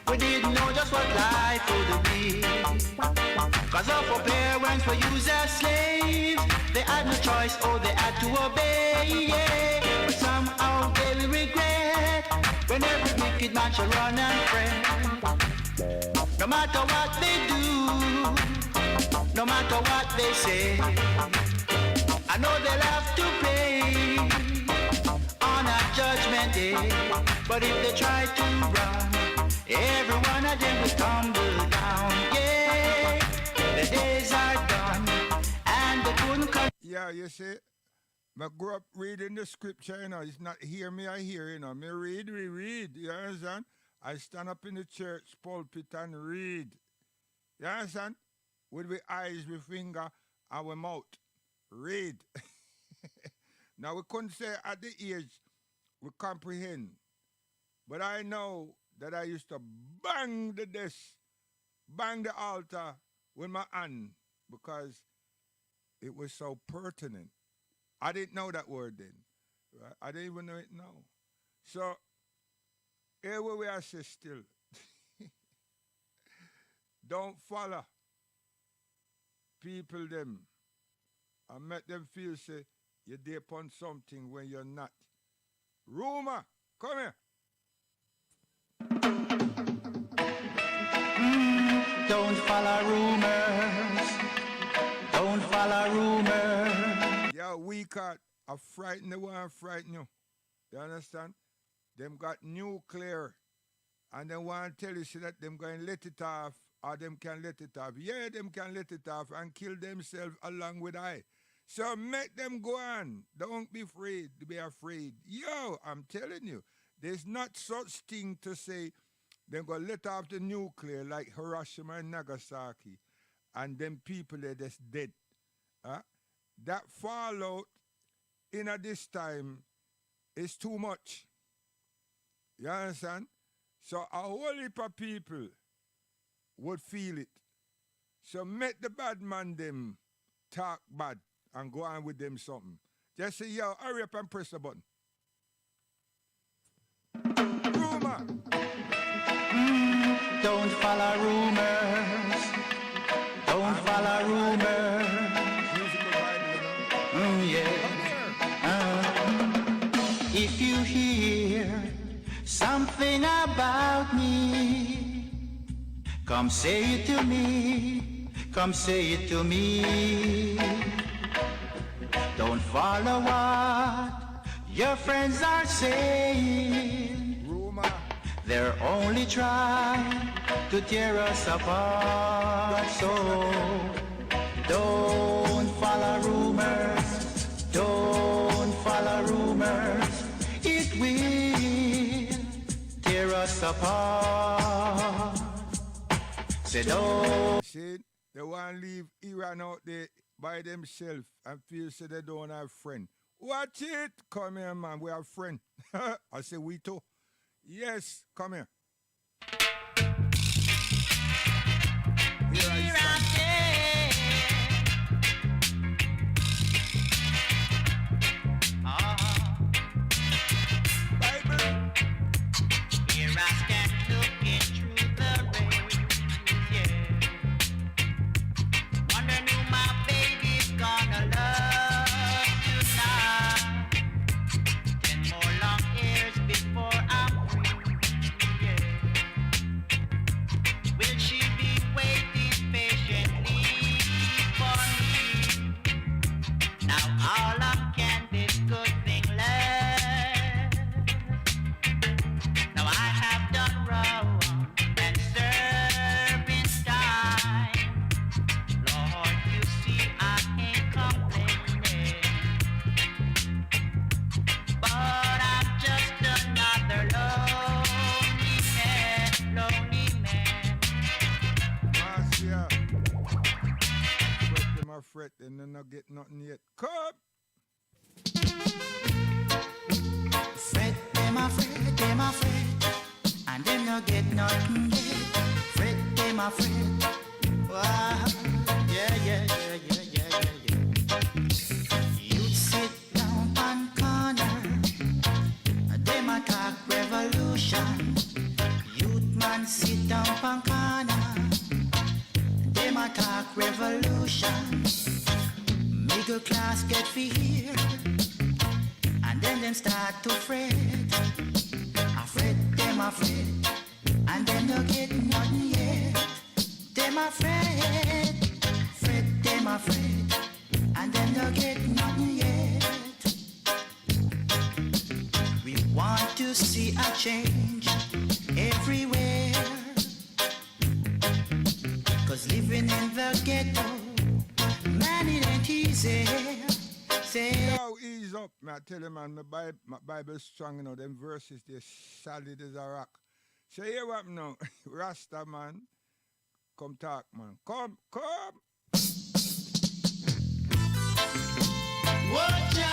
we didn't know just what life would be. Cause our parents were used as slaves. They had no choice, oh they had to obey, yeah. But somehow they will regret when every wicked man shall run and fret. No matter what they do, no matter what they say, I know they'll have to pay on a judgment day. But if they try to run, every one of them will tumble down, yeah. The days are done, and they couldn't come. Yeah, you see, I grew up reading the scripture, you know. It's not hear me, I hear, you know. Me read, we read, you understand? I stand up in the church pulpit and read. You understand? With the eyes, with finger, and with mouth. Read. Now, we couldn't say at the age we comprehend. But I know that I used to bang the desk, bang the altar with my hand because it was so pertinent. I didn't know that word then. Right? I didn't even know it now. So, here we are say still. Don't follow people them and make them feel say you're there upon something when you're not. Rumor, come here. Don't follow rumors. Don't follow rumors. Yeah, we got a frighten the one frighten you. You understand? Them got nuclear and they want to tell you say that them going to let it off or them can let it off. Yeah, them can let it off and kill themselves along with I. So make them go on. Don't be afraid to be afraid. Yo, I'm telling you, there's not such thing to say they're going to let off the nuclear like Hiroshima and Nagasaki and them people are just dead. That fallout in at this time is too much. You understand? So a whole heap of people would feel it. So make the bad man them talk bad and go on with them something. Just say, yo, hurry up and press the button. Rumor. Don't follow rumors. Don't follow rumors. Musical Bible, you know? Yeah. If you hear something about me, come say it to me. Come say it to me. Don't follow what your friends are saying. Rumor. They're only trying to tear us apart. So don't follow rumors. Don't follow rumors. It will tear us apart. Say don't. See, they want to leave Iran out there by themselves and feel say they don't have friend. Watch it. Come here, man. We have friend. I say we too. Yes, come here. Here I stand. Bible. Here I stand looking through the rain, yeah. Wondering who my baby's gonna love tonight. 10 more long years before I'm free, yeah. nothing yet. Come! Fret, them afraid, and them no get nothing yet. Fret, them afraid. Wow. Yeah. You sit down on corner, them attack revolution. Youth man sit down on corner, them attack revolution. Middle class get fear, and then them start to fret. Afraid, and then no get nothing yet. Them afraid, them afraid, and then no get nothing yet. We want to see a change everywhere, 'cause living in the ghetto, man, it ain't easy. Say, Yo, ease up, man. I tell you, man, my Bible strong, you know, them verses, they're solid as a rock. So hear what now? Rasta, man. Come talk, man. Come. Woja,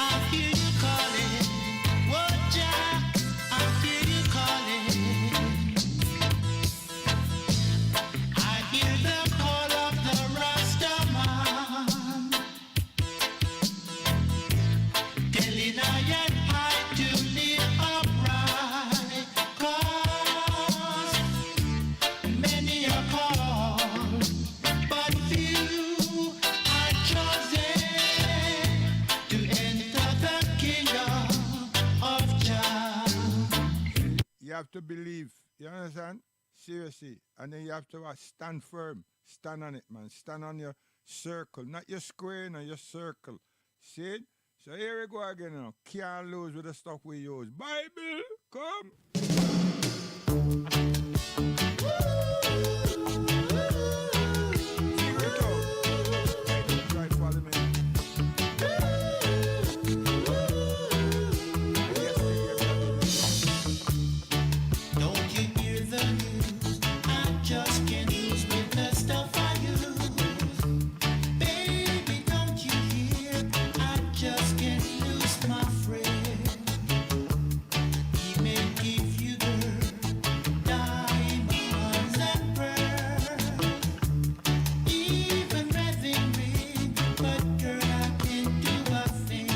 I hear you calling. Woja, I hear you calling. I hear the call of the Rastaman, telling I and I to live upright. 'Cause many are called, but few are chosen to enter the kingdom of Jah. You have to believe. You understand? Seriously. And then you have to stand firm. Stand on it, man. Stand on your circle. Not your square, no, your circle. See it? So here we go again now. Can't lose with the stuff we use. Bible, come. Figure it out. Try to follow me. Don't you hear the news? I just can't lose with the stuff I use. Baby, don't you hear? I just can't lose my friend. He may give you the diamonds and pearls, even wedding ring, but girl, I can't do a thing.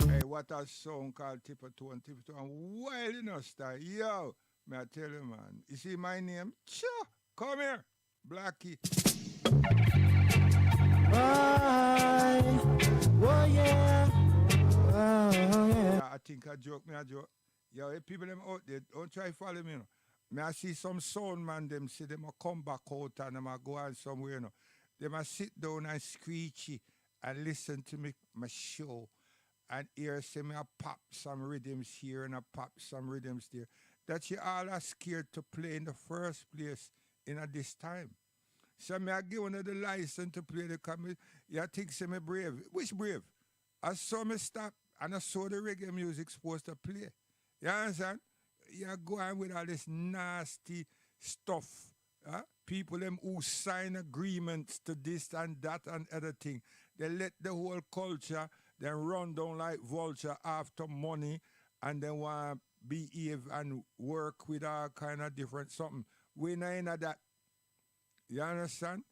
Hey, what a song called Tipper 2 and Tipper 2 and wild enough style. Yo, may I tell you, man. You see my name? Sure. Come here. Blackie. Yeah, I think I joke, I joke. Yo, if people them out there, don't try follow me, you know. May I see some sound man them say them a come back out and them a go on somewhere, you know. Them a sit down and screechy and listen to me my show. And here say me a pop some rhythms here and a pop some rhythms there. That you all are scared to play in the first place in a this time. So me I give one the license to play the comedy. You think say me brave. Which brave? I saw me stop and I saw the reggae music supposed to play. You understand? You're going with all this nasty stuff. Huh? People them who sign agreements to this and that and other thing. They let the whole culture then run down like vulture after money and then want to behave and work with all kind of different something. We not in that. You understand?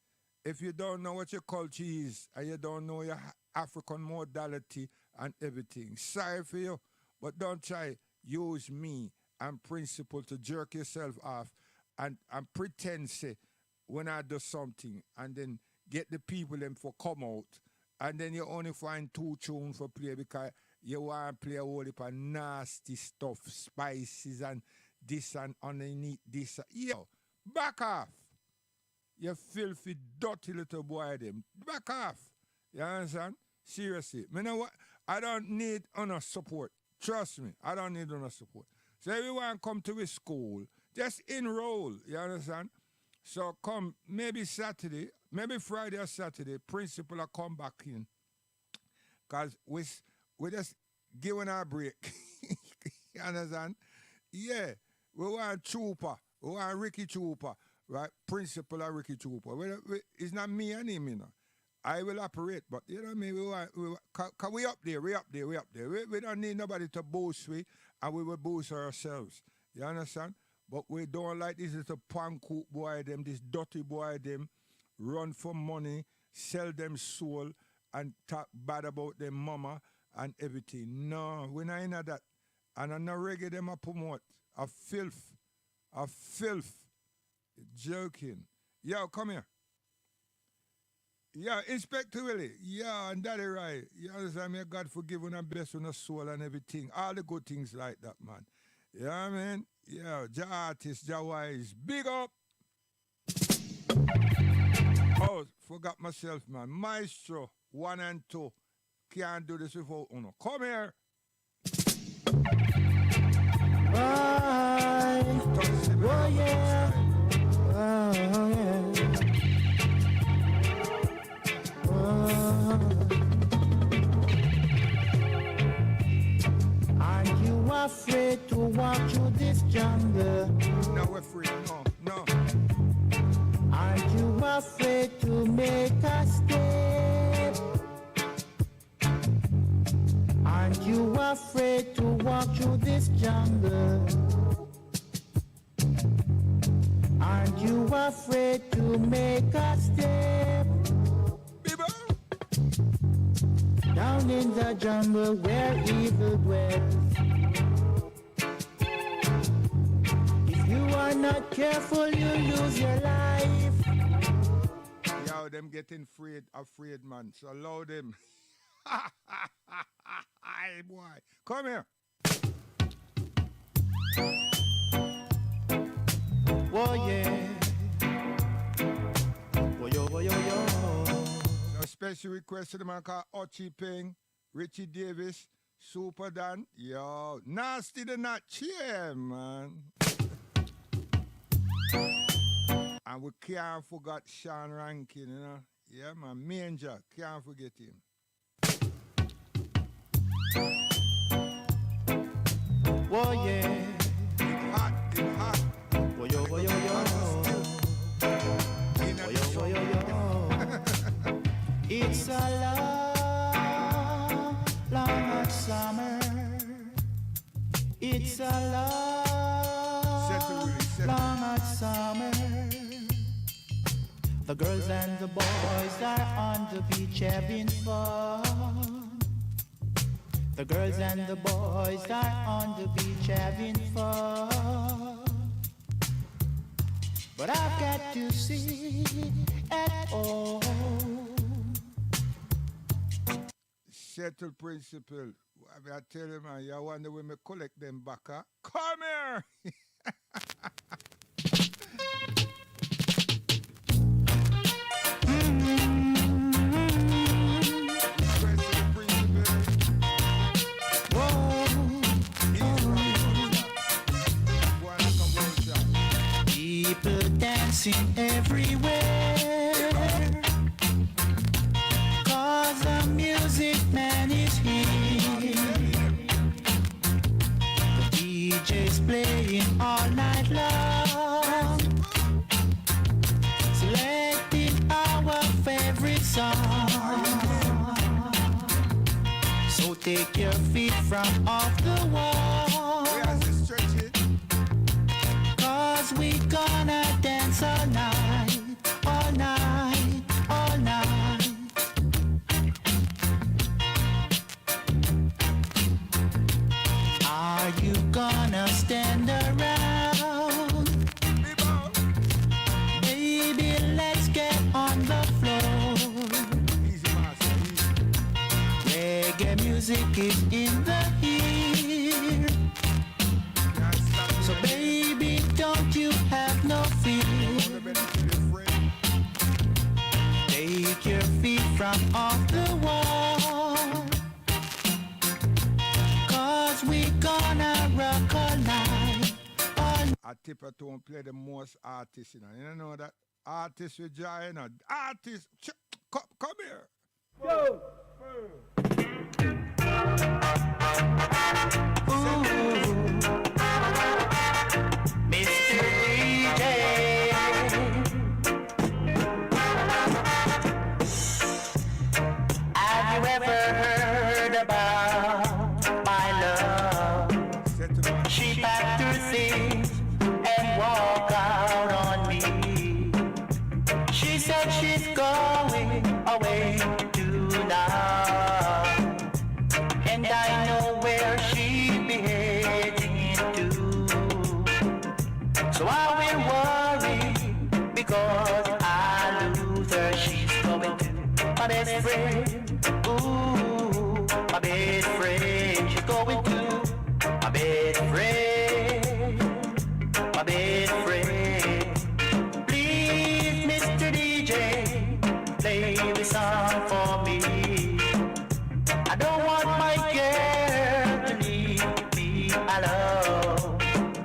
If you don't know what your culture is and you don't know your African modality and everything, sorry for you, but don't try use me and principle to jerk yourself off and pretend say when I do something and then get the people them for come out and then you only find 2 tunes for play because you want to play a whole heap of nasty stuff, spices and this and underneath this. Yo, back off. You filthy, dirty little boy them. Back off. You understand? Seriously. Me know what? I don't need honor support. Trust me. I don't need honor support. So everyone come to his school. Just enroll. You understand? So come maybe Saturday, maybe Friday or Saturday, principal will come back in. Because we just giving our break. You understand? Yeah. We want Trooper. We want Ricky Trooper. right? Principal of Ricky Trooper. It's not me and him, you know. I will operate, but you know what I mean? We up there, we up there, we up there. We don't need nobody to boost we, and we will boost ourselves. You understand? But we don't like this little pankook boy them, this dirty boy them, run for money, sell them soul, and talk bad about them mama and everything. No, we're not in that. And I'm not reggae them a promote. A filth. A filth. Joking. Yo, come here. Yeah, Inspector Willie. Yeah, and that is right. You understand? May God forgive you and bless you soul and everything. All the good things like that, man. Yeah, man. Yeah, Ja artist, Ja wise. Big up. Oh, forgot myself, man. Maestro, 1 and 2. Can't do this without uno. Come here. Bye. Oh, yeah. Oh, yeah. Aren't you afraid to walk through this jungle? No, we're free. No. Aren't you afraid to make a step? Aren't you afraid to walk through this jungle? Aren't you afraid to make a step? Down in the jungle where evil dwells. If you are not careful, you lose your life. Yo, them getting afraid, man. So allow them. Hey, boy. Come here. Oh, yeah. Oh, yo. A special request to the man called Ochi Ping, Richie Davis, Super Dan. Yo, nasty the not cheer, man. And we can't forget Sean Rankin, you know. Yeah, man, Manger, can't forget him. Oh, yeah. It hot. Oh, yo. Oh, yo. It's a long hot summer. It's a long hot summer. The girls and the boys are on the beach having fun. The girls and the boys are on the beach having fun. But I've got to see at all. Settle principle. I tell you, man, you wonder when me collect them back, huh? Come here! People dancing everywhere, 'cause the music man is here. The DJ's playing all night long, selecting our favorite song. So take your feet from off the wall, 'cause we gonna dance all night, all night, all night. Are you gonna stand around? Baby, let's get on the floor. Reggae music is in the ear. So baby, don't you have no fear. Take your feet from off the wall, 'cause we gonna rock all night. I tip a tone play the most artists, you know. You know that? Artists with joy, you know. Artists, come here. Yo! Mr. DJ, you ever heard about my love? Set to man. She packed her things and walked out on me. She said she's going away tonight, and I know where she be heading to. So I will worry because I lose her. She's going to my best friend. Ooh, my best friend. She's going to my best friend. My best friend. Please, Mr. DJ, play the song for me. I don't want my girl to leave me alone.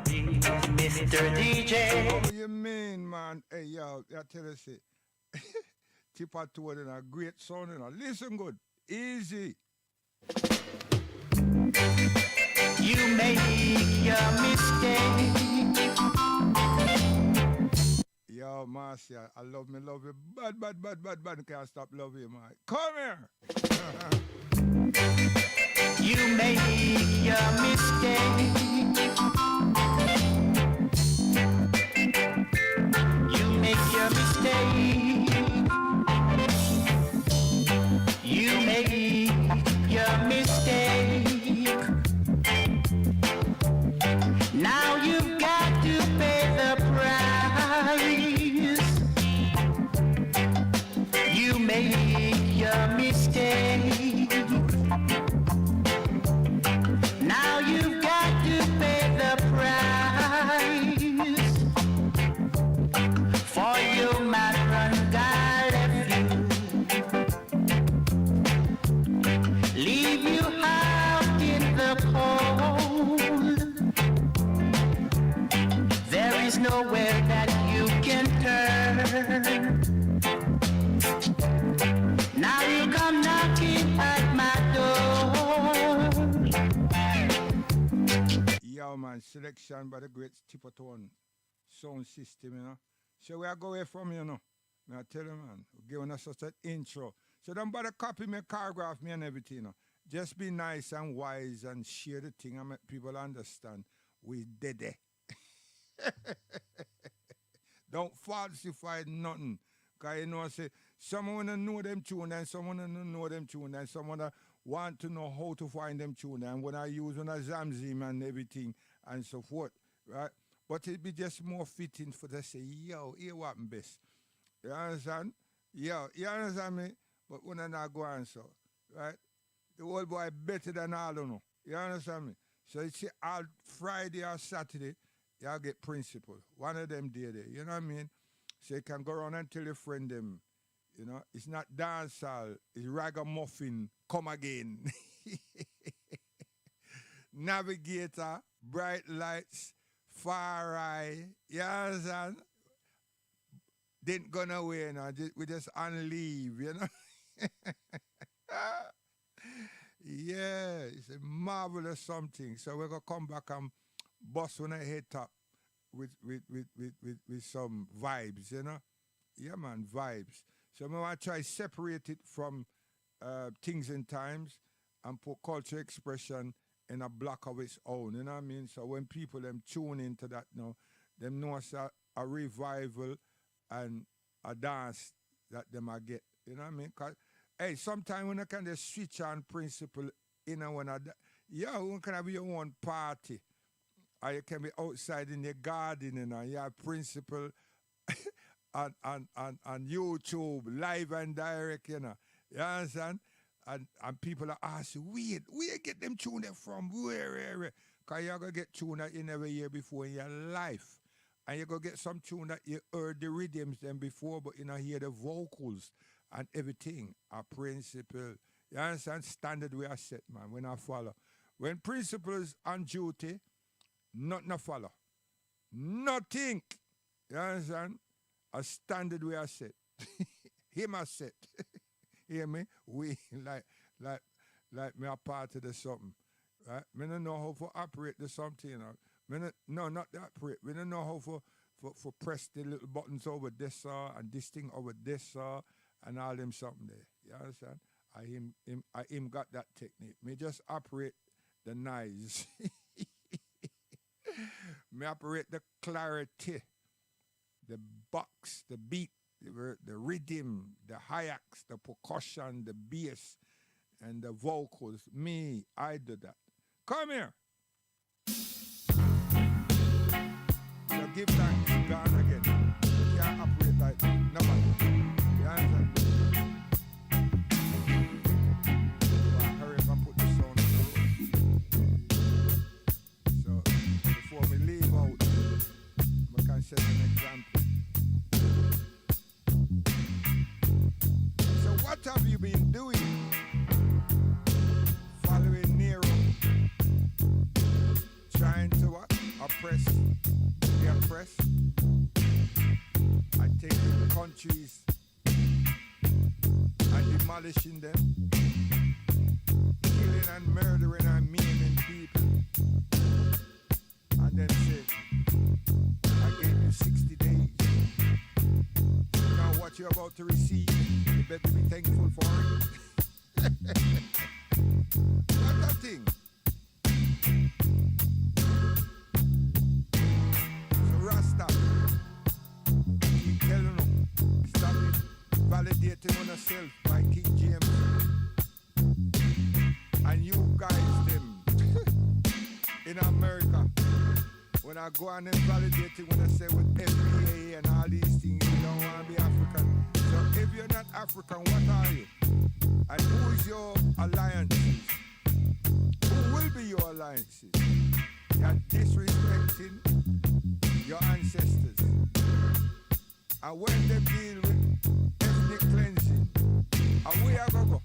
Please, Mr. DJ. What do you mean, man? Hey, yo, I tell you, say, Tipper Toad in a great sound, you know. Listen good. Easy. You make your mistake. Yo, Marcia, I love you. Bad. Can't stop loving you, man. Come here. You make your mistake. You make your mistake. You make your mistake. Now you've got to pay the price. You make your mistake. Now you've got to pay the price. For your man run guy left you. Leave you out in the cold. There is nowhere that you can turn. Now you come knocking at my door. Yo, man, selection by the great Tipper Toad sound system, you know. So we are going away from you know. I tell you, man, we're giving us such an intro. So don't bother copy me, choreograph me and everything, you know. Just be nice and wise and share the thing and make people understand we did it. Don't falsify nothing. Because you know, say, someone wanna know them tune and someone wanna know them tune and someone want to know how to find them tune and when I use when I Zamzim and everything and so forth, right? But it be just more fitting for to say, yo, here what best. You understand? Yo, you understand me? But when I not go on so, right? The old boy better than all of them. You understand me? So you see, all Friday or Saturday, y'all get principal. One of them there. You know what I mean? So you can go around and tell your friend them, you know, it's not dancehall, it's ragamuffin, come again. Navigator, bright lights, far eye, you understand? Didn't go nowhere, you know, we just on leave, you know? Yeah, it's a marvelous something. So we're going to come back and bust on a head top with some vibes, you know? Yeah, man, vibes. So I want to try separate it from things and times and put culture expression in a block of its own, you know what I mean? So when people them tune into that now, them know it's a revival and a dance that them I get, you know what I mean? 'Cause, hey, sometimes when I can just switch on principle, you know, when you can have your own party. Or you can be outside in your garden, you know, you have principle on YouTube, live and direct, you know. You understand? And people are asking, where you get them tune from? Where? Because you're going to get tune that you never hear before in your life. And you're going to get some tune that you heard the rhythms them before, but you don't hear the vocals and everything. A principle. You understand? Standard we are set, man. We not follow. When principle is on duty, nothing follow. Nothing. You understand? A standard we are set. Him are set. Hear me? We like me a part of the something. Right? Me don't know how to operate the something, you know. No, not that operate. We don't know how for press the little buttons over this and this thing over this and all them something there. You understand? I him got that technique. Me just operate the knives. Me operate the clarity, the box, the beat, the rhythm, the hi-hats, the percussion, the bass, and the vocals. Me, I do that. Come here. So give thanks, gone again. You can't operate like that. Nobody. You understand? So I hurry up and put the sound on the road. So before we leave out, we can set an example. So what have you been doing? Following Nero, trying to what? Oppress the oppressed, and taking countries and demolishing them, killing and murdering and maiming people, and then say, I gave you 60 days. Now what you're about to receive, you better be thankful for it. What a thing. So Rasta, keep telling them, stop it, validating on yourself by King James. And you guys, them, in America, when I go and then validate it, when I say with FBA and all these things, you don't want to be African. So if you're not African, what are you? And who is your alliances? Who will be your alliances? You're disrespecting your ancestors. And when they deal with ethnic cleansing, and we are going to go.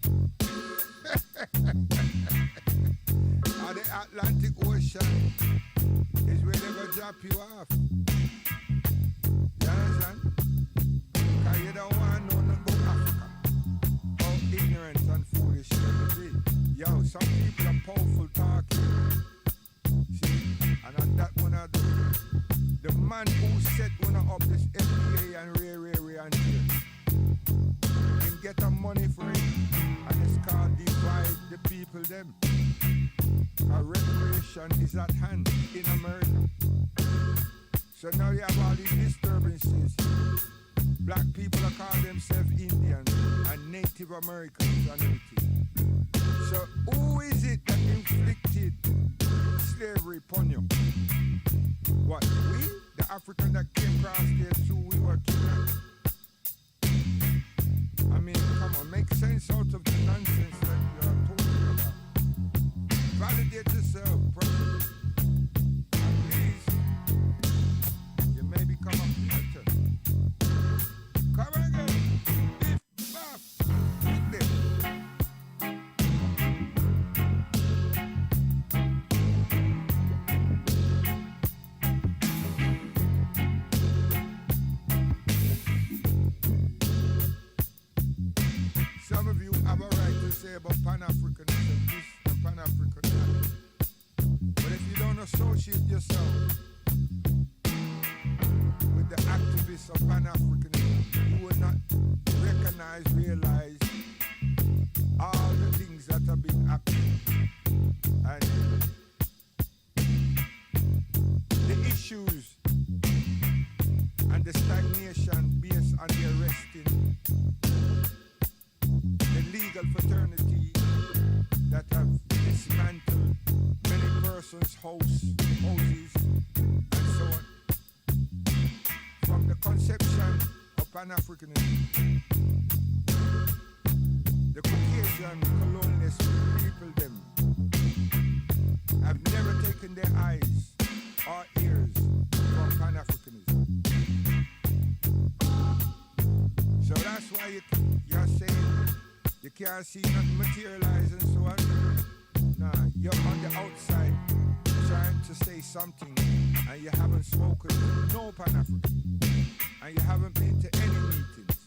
And the Atlantic Ocean is where they're going to drop you off. You understand? Because you don't want to know nothing about Africa. How ignorant and foolish you can be. Yo, some people are powerful talking. See? And on that one I do. The man who set one up this FBA and Ray and him get the money for it. And it's called divide the people them. A reparation is at hand in America. So now you have all these disturbances. Black people are call themselves Indians and Native Americans and everything. So who is it that inflicted slavery upon you? What, we? The African that came across there too, we were kidnapped? I mean, come on, make sense out of the nonsense that you are talking about. Validate yourself, brother. Please, you may become a preacher. Come again. If buff, hit them. Some of you have a right to say about Pan-Africanism this and Pan-African that. But if you don't associate yourself with the activists of Pan-Africanism, you will not realize all the things that have been happening. And the issues and the stagnation based on the arresting the legal fraternity that have dismantled many persons' houses, and so on. From the conception of Pan-Africanism, the Caucasian colonialist people them have never taken their eyes or ears from Pan-Africanism. So that's why you're saying you can't see nothing materialize and so on. Nah, you're on the outside trying to say something and you haven't spoken to no Pan-African. And you haven't been to any meetings.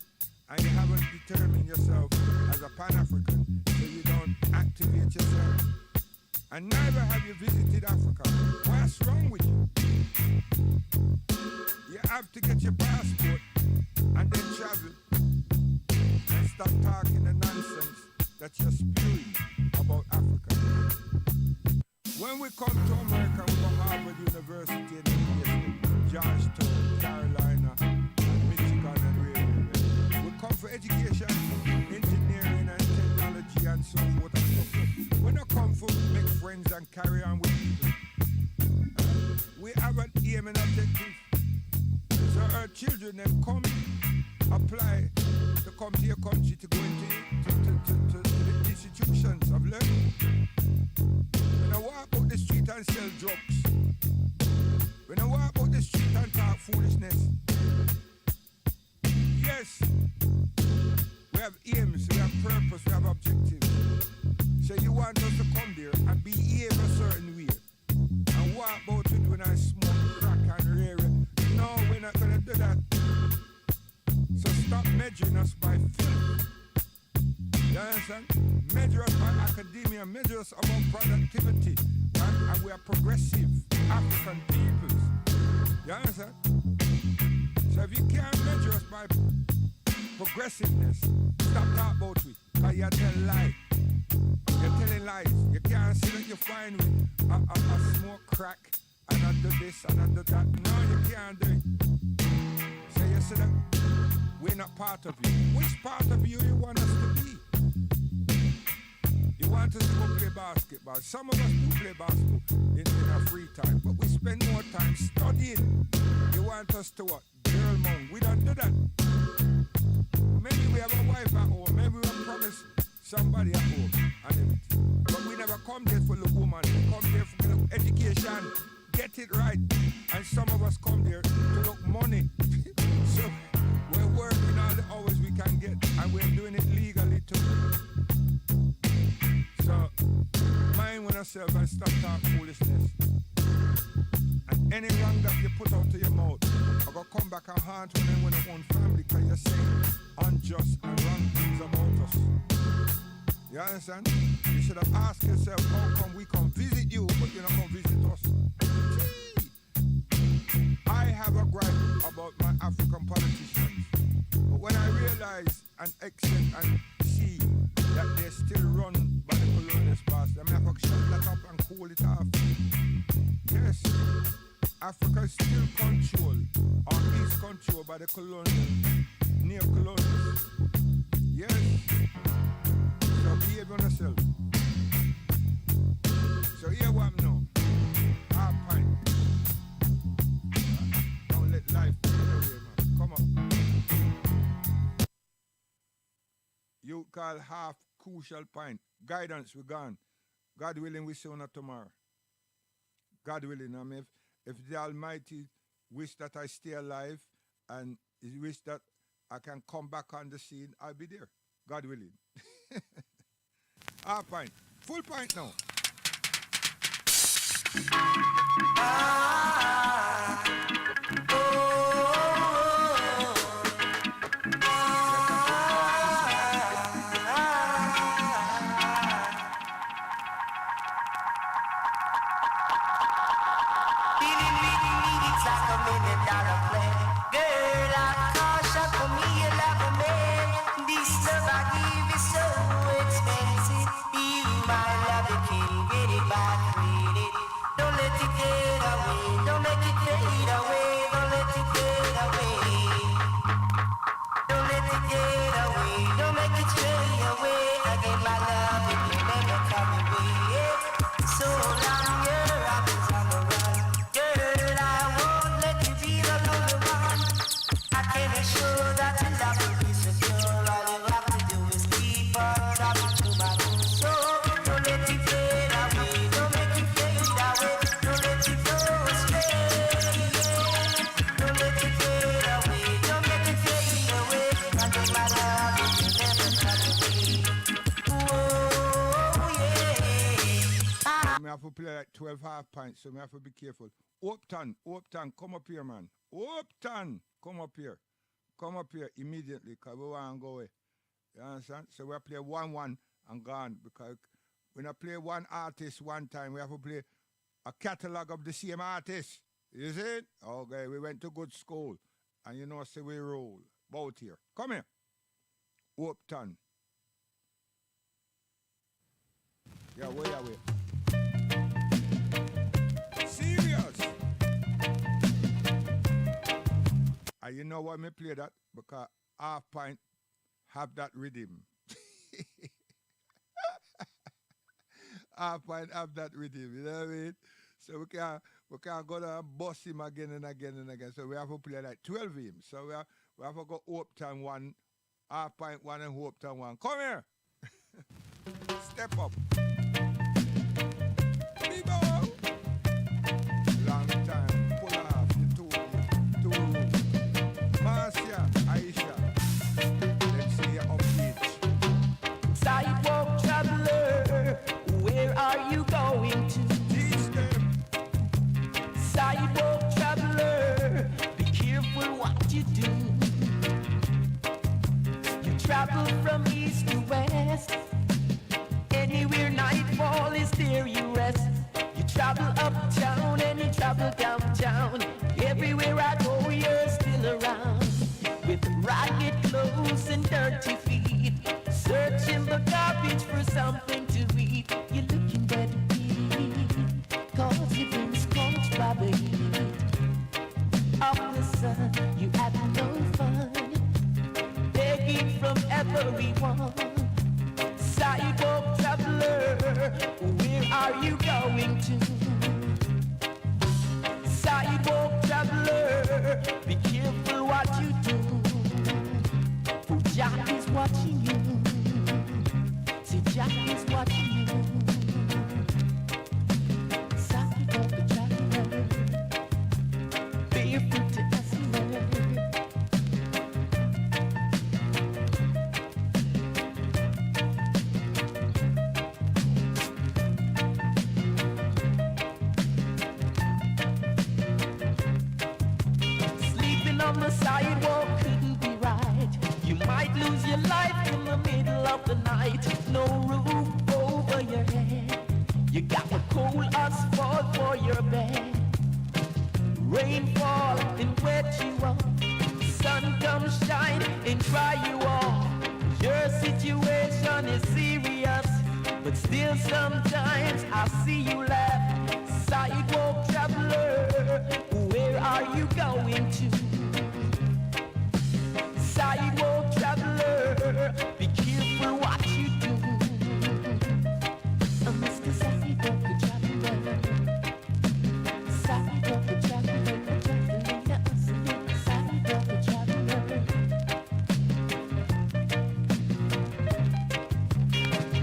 And you haven't determined yourself as a Pan-African, so you don't activate yourself. And neither have you visited Africa. What's wrong with you? You have to get your passport and then travel and stop talking the nonsense that that you're spewing about Africa. When we come to America, we go Harvard University and PhD, Georgetown, Carolina, and Michigan and where. We come for education, engineering and technology and so forth and so forth. We don't come for make friends and carry on with people. We have an aim and objective. So our children them come, apply to come to your country to go into the institutions of learning. When I walk out the street and sell drugs, when I walk out the street and talk foolishness, yes, we have aims, we have purpose, we have objectives. So you want us to come there and behave a certain way and walk out with when I smoke crack and rare. No, we're not gonna do that. So stop measuring us by filth. You understand? Measure us by academia, measure us about productivity. And we are progressive African peoples. You understand? So if you can't measure us by progressiveness, stop talking about it. Because you're telling lies. You're telling lies. You can't see that you're fine with a smoke crack and I do this and I do that. No, you can't do it. So you see that we're not part of you. Which part of you want us to be? You want us to go play basketball. Some of us do play basketball in our free time, but we spend more time studying. You want us to what? Girl mount. We don't do that. Maybe we have a wife at home. Maybe we promise somebody at home and everything. But we never come there for the woman. We come there for the education. Get it right. And some of us come there to look money. So we're working all the hours we can get and we're doing it legally too. So mind with yourself and stop talking foolishness. And any wrong that you put out to your mouth, I'm going to come back and haunt when with your own family because you're saying unjust and wrong things about us. You understand? You should have asked yourself, how come we come visit you, but you don't come visit us? I have a gripe about my African politicians. But when I realize and accept and see that they're still run by the colonialist bastard, I have to shut that up and cool it off. Yes, Africa is still controlled, or is controlled by the colonial, neo-colonialists. Yes. So behave on yourself. So here what now? Half pint. Don't let life get away, man. Come on. You call half crucial pint. Guidance, we gone. God willing, we see you tomorrow. God willing, I mean, if the Almighty wish that I stay alive and He wish that I can come back on the scene, I'll be there. God willing. Half pint. Full pint now. I have to play like 12 half pints, so I have to be careful. Upton, come up here, man. Upton, come up here. Come up here immediately, because we want to go away. You understand? So we have to play 1-1 and gone, because when I play one artist one time, we have to play a catalog of the same artist. You see it? Okay, we went to good school. And you know, say we roll. Both here. Come here. Upton. Yeah, wait. Serious. And you know why me play that? Because Half Pint have that rhythm. Half Pint have that rhythm, you know what I mean? So we can't go down and bust him again and again and again. So we have to play like 12 hymns. So we have to go Uptown 1, Half Pint 1 and Uptown 1. Come here. Step up. Bibo. Long time. Pull off the two rooms. Marcia, Aisha. Let's see your update. Sidewalk traveler, where are you going to? Teach them. Sidewalk traveler, be careful what you do. You travel from east to west. Anywhere nightfall is there you rest. You travel uptown and you travel downtown. Everywhere I go you're still around. With ragged clothes and dirty feet, searching the garbage for something to eat. You're looking better deep, cause you've been scorched by the heat of the sun. You had no fun, begging from everyone. Sidewalk traveler, where are you going to? Sidewalk traveler, be careful what you do. For Jack is watching you. See, Jack is watching you. Sidewalk traveler, barefoot to hustler. On the sidewalk couldn't be right. You might lose your life in the middle of the night. No roof over your head. You got the cold asphalt for your bed. Rainfall and wet you up. Sun comes shine and dry you off. Your situation is serious, but still sometimes I see you laugh. Sidewalk traveler, where are you going to? Sidewalk traveler, be careful what you do. Mr. Sidewalk traveler, Sidewalk traveler, Sidewalk traveler.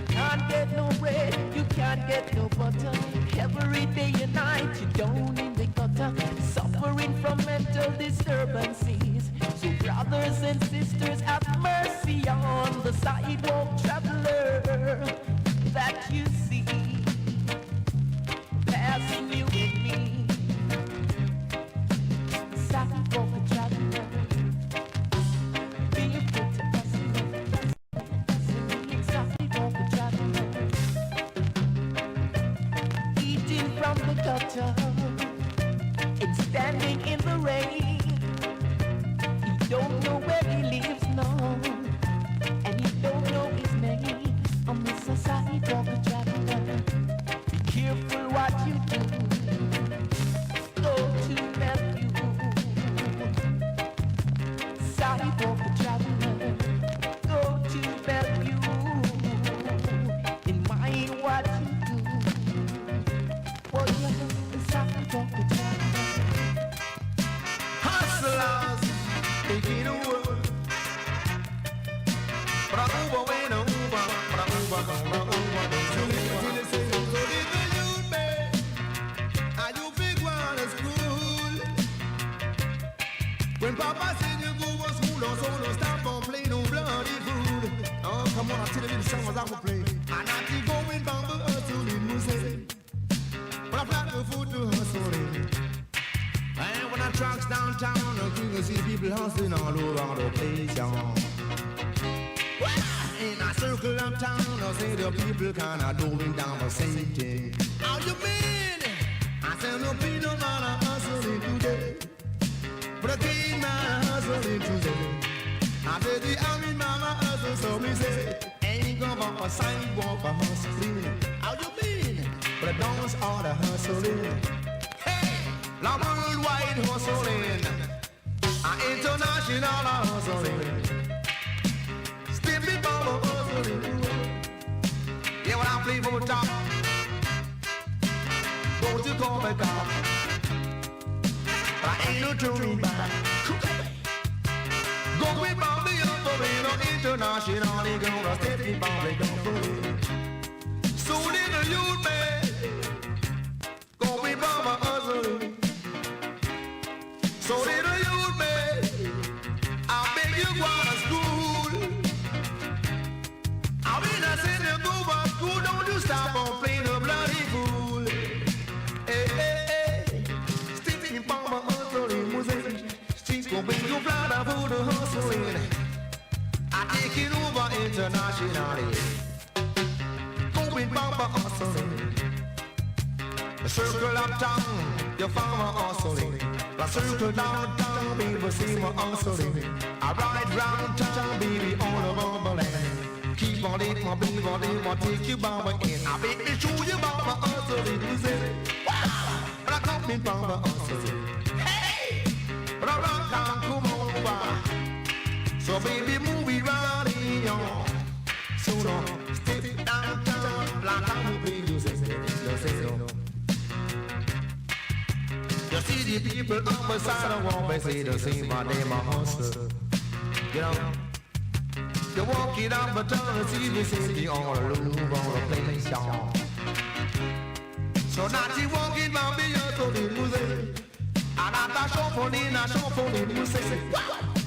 Can't get no bread, you can't get no butter. Every day and night you down in the gutter, suffering from mental disturbances. So brothers and sisters, have mercy on the sidewalk traveler that you see passing you and me. Sidewalk traveler, barefoot to hustler. Sidewalk traveler, eating from the gutter and standing in the rain. Don't know where he lives, no, and you don't know his name. I'm Mr. Sidewalk traveler. Be careful what you do. Go to Matthew. Sidewalk traveler. Go to Matthew. And mind what you do. Oh yeah, Sidewalk traveler. Hustlers. Taking a world, but I over when over, but I over. So leave the youth, man, and you big one is cool. When Papa said you go to school, so don't stop and play no bloody fool. Oh, come on, I'll tell you the song was I will play. And I keep going bamboo hustling, music. But I flat the food to hustling. And when I trucks downtown, you can see people hustling all over the place, y'all. In a circle of town, I say the people kinda doing down the same thing. How you mean? I say no peanut man hustling today, but I keep my hustling today. I say the army mama hustle, so me say ain't gonna bump a sidewalk for hustling. How you dance or the hustling. Hey, la worldwide hustling, international hustling. Stiffy bubble hustling. Yeah, when I play for top, don't you call me cop. But I ain't no turning back. Go with Bobby hustling, international, they gonna stiffy Bobby hustling. So little youth man, go with Bobby hustling. So little youth man, I beg you go to school. I mean I said you go to school, don't you stop on playing the bloody fool. Hey, hey, hey, sticking Bobby hustling music. Streets gon' bring you blood for the hustling. I take it over internationally. Going Bamba hustling. The circle uptown, your farmer hustling. The circle downtown, people see me hustling. I ride round town, baby, all over my land. Keep on it, my baby, I'll take you Bamba in. I bet me show you Bamba hustling. You say, wow, but I come in Bamba hustling. Hey, but I rock down, come over. So baby, move it right here. So don't step downtown, like I will be you say no. You see the people on the side of the wall, they say the same, my name a hustler. You know, you walk it up, but don't see the city all alone, all the place, y'all. So now you walk it down, be your total music. And I shuffle in, you say,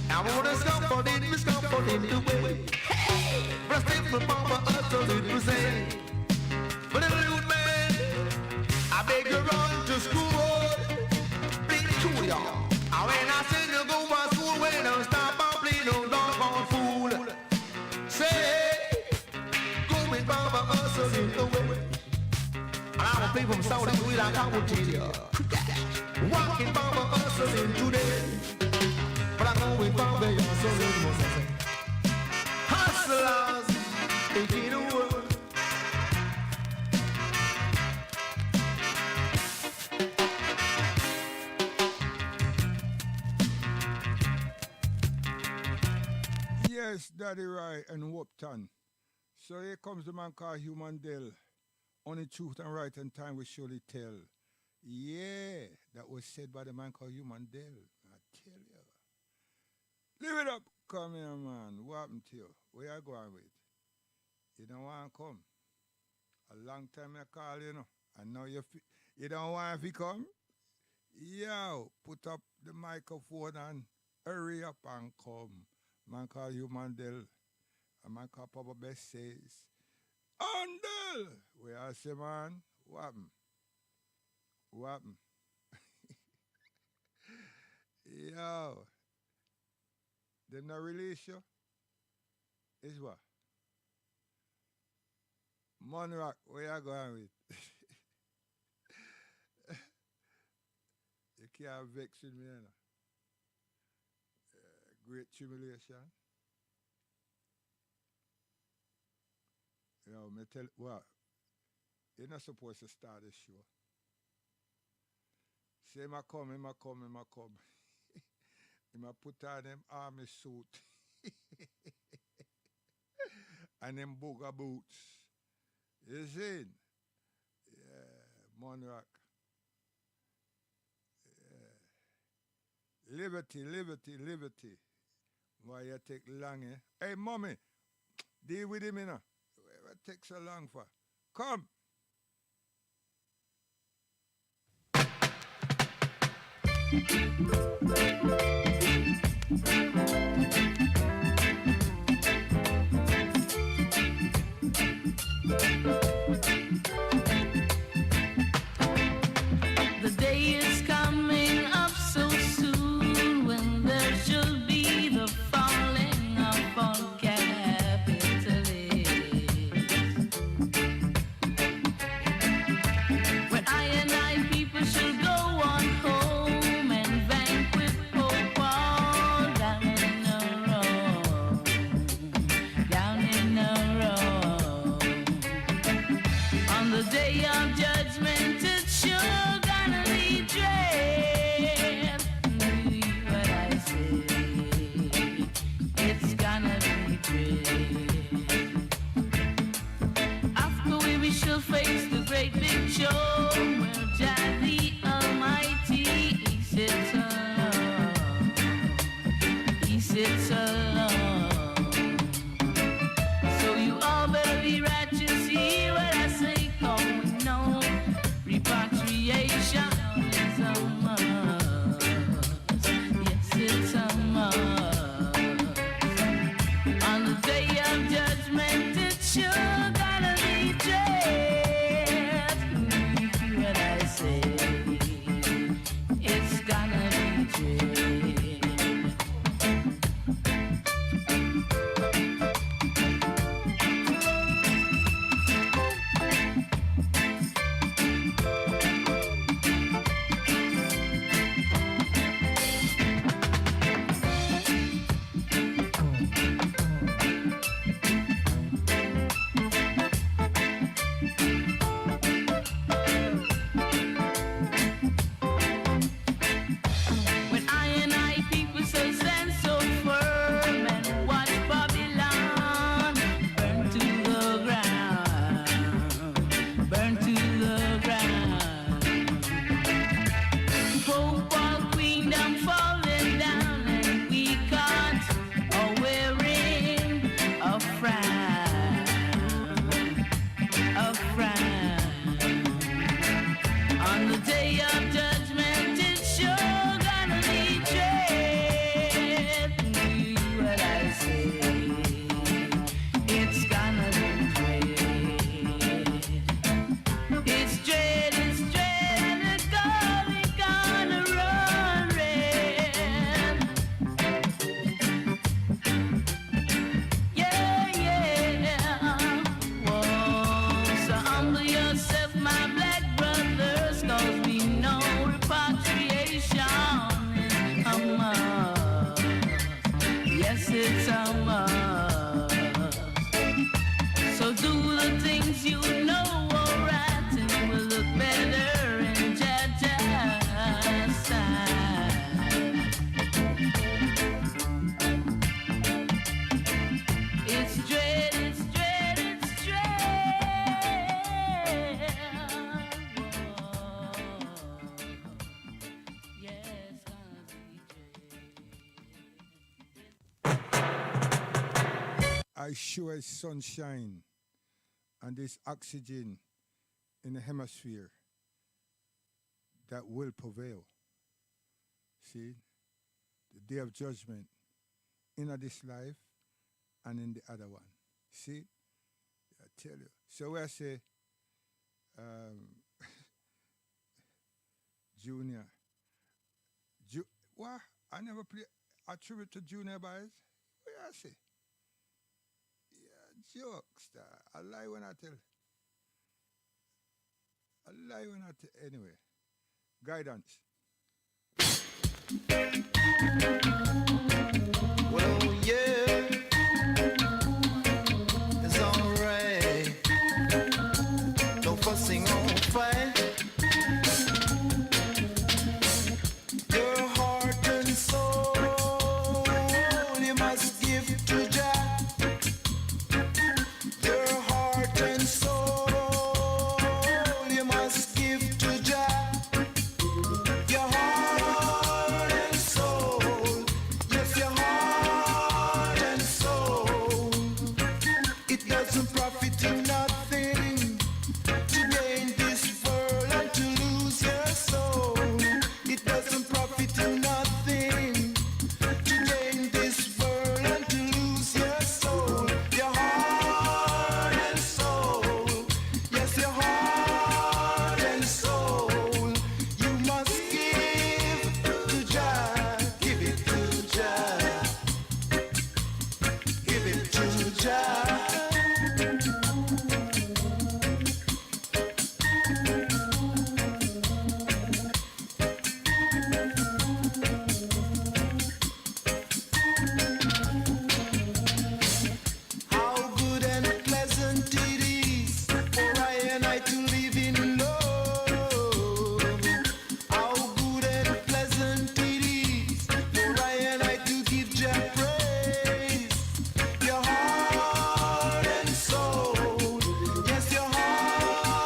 I want to scuffle in the way. Hey, but I stick for Bamba hustling, you say. But little youth man, I beg you run to school. Big true, y'all. And when I say you go to school, when don't stop and play no doggone fool. Say, go with Bamba hustling away. And I will play from Saudi with a couple tears. Walking Bamba hustling today. But I go with Bamba hustling. Hustlers, taking the world. Yes, Daddy Rai and Wopton. So here comes the man called Human Dell. Only truth and right and time will surely tell. Yeah, that was said by the man called Human Dell. I tell you. Live it up. Come here, man. What happened to you? Where you going with? You don't want to come. A long time I call you, know. And now you don't want to come? Yo, put up the microphone and hurry up and come. Man called Human Dell. A man called Papa Best says, Andel! Where I say, man? What happened? What happened? Yo. Them not release you? Is what? Monrock, where you going with? You can't vex with me, you know. Great tribulation. You know, me tell what? You're not supposed to start this show. Say him a come. Him a put on them army suit and them booger boots. You see? Yeah, Monrock. Yeah. Liberty. Why you take long, eh? Hey, mommy, deal with him, you know. What takes so long for? Come. The day is coming up so soon when there shall be the falling of all capitalists. When I and I people shall go on home and vanquish Pope all down in the road, down in the road. On the day of judgment. will face the great big show where Jah the Almighty He sits alone. He sits alone. So you all better be righteous, hear what I say, going no repatriation is a must. Yes, it's a must. On the day of judgment, it's sure gonna be dread. What I say, it's gonna be dread. When I and I people so stand so firm and watch Babylon burn to the ground, burn to the ground. Whole world queendom falling down and we caught are wearing a frown, a frown. On the day of judgment, it's sure gonna be dread. What I say, it's gonna be dread. It's dread, and it's gonna run red. Yeah, yeah. Whoa, so humble yourself, my black brothers, 'cause we know repatriation is a must. Yes, it's a must. So do the things you know are right, and it will look better in Jaja's sight. It's dread, it's dread, it's dread. Whoa. Yeah, it's gonna be dread. I sure as sunshine and this oxygen in the hemisphere that will prevail. See, the day of judgment in this life and in the other one. See, I tell you. So I say, Junior, what? I never play a tribute to Junior boys. What I say? Jokes. I lie when I tell. I lie when I tell. Anyway, guidance. Well, yeah, it's alright. No fussing on fight. Your heart and soul you must give to Jah. Your heart and soul you must give to Jah. Your heart and soul, yes, your heart and soul. It doesn't profit you nothing to gain this world and to lose your soul. It doesn't profit you nothing to gain this world and to lose your soul. Your heart and soul, yes, your heart and soul. You must give to Jah, give it to Jah, give it to Jah. How good and pleasant it is for I and I to live in love. How good and pleasant it is for I and I to give Jah praise. Your heart and soul, yes, your heart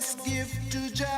must give to Jah.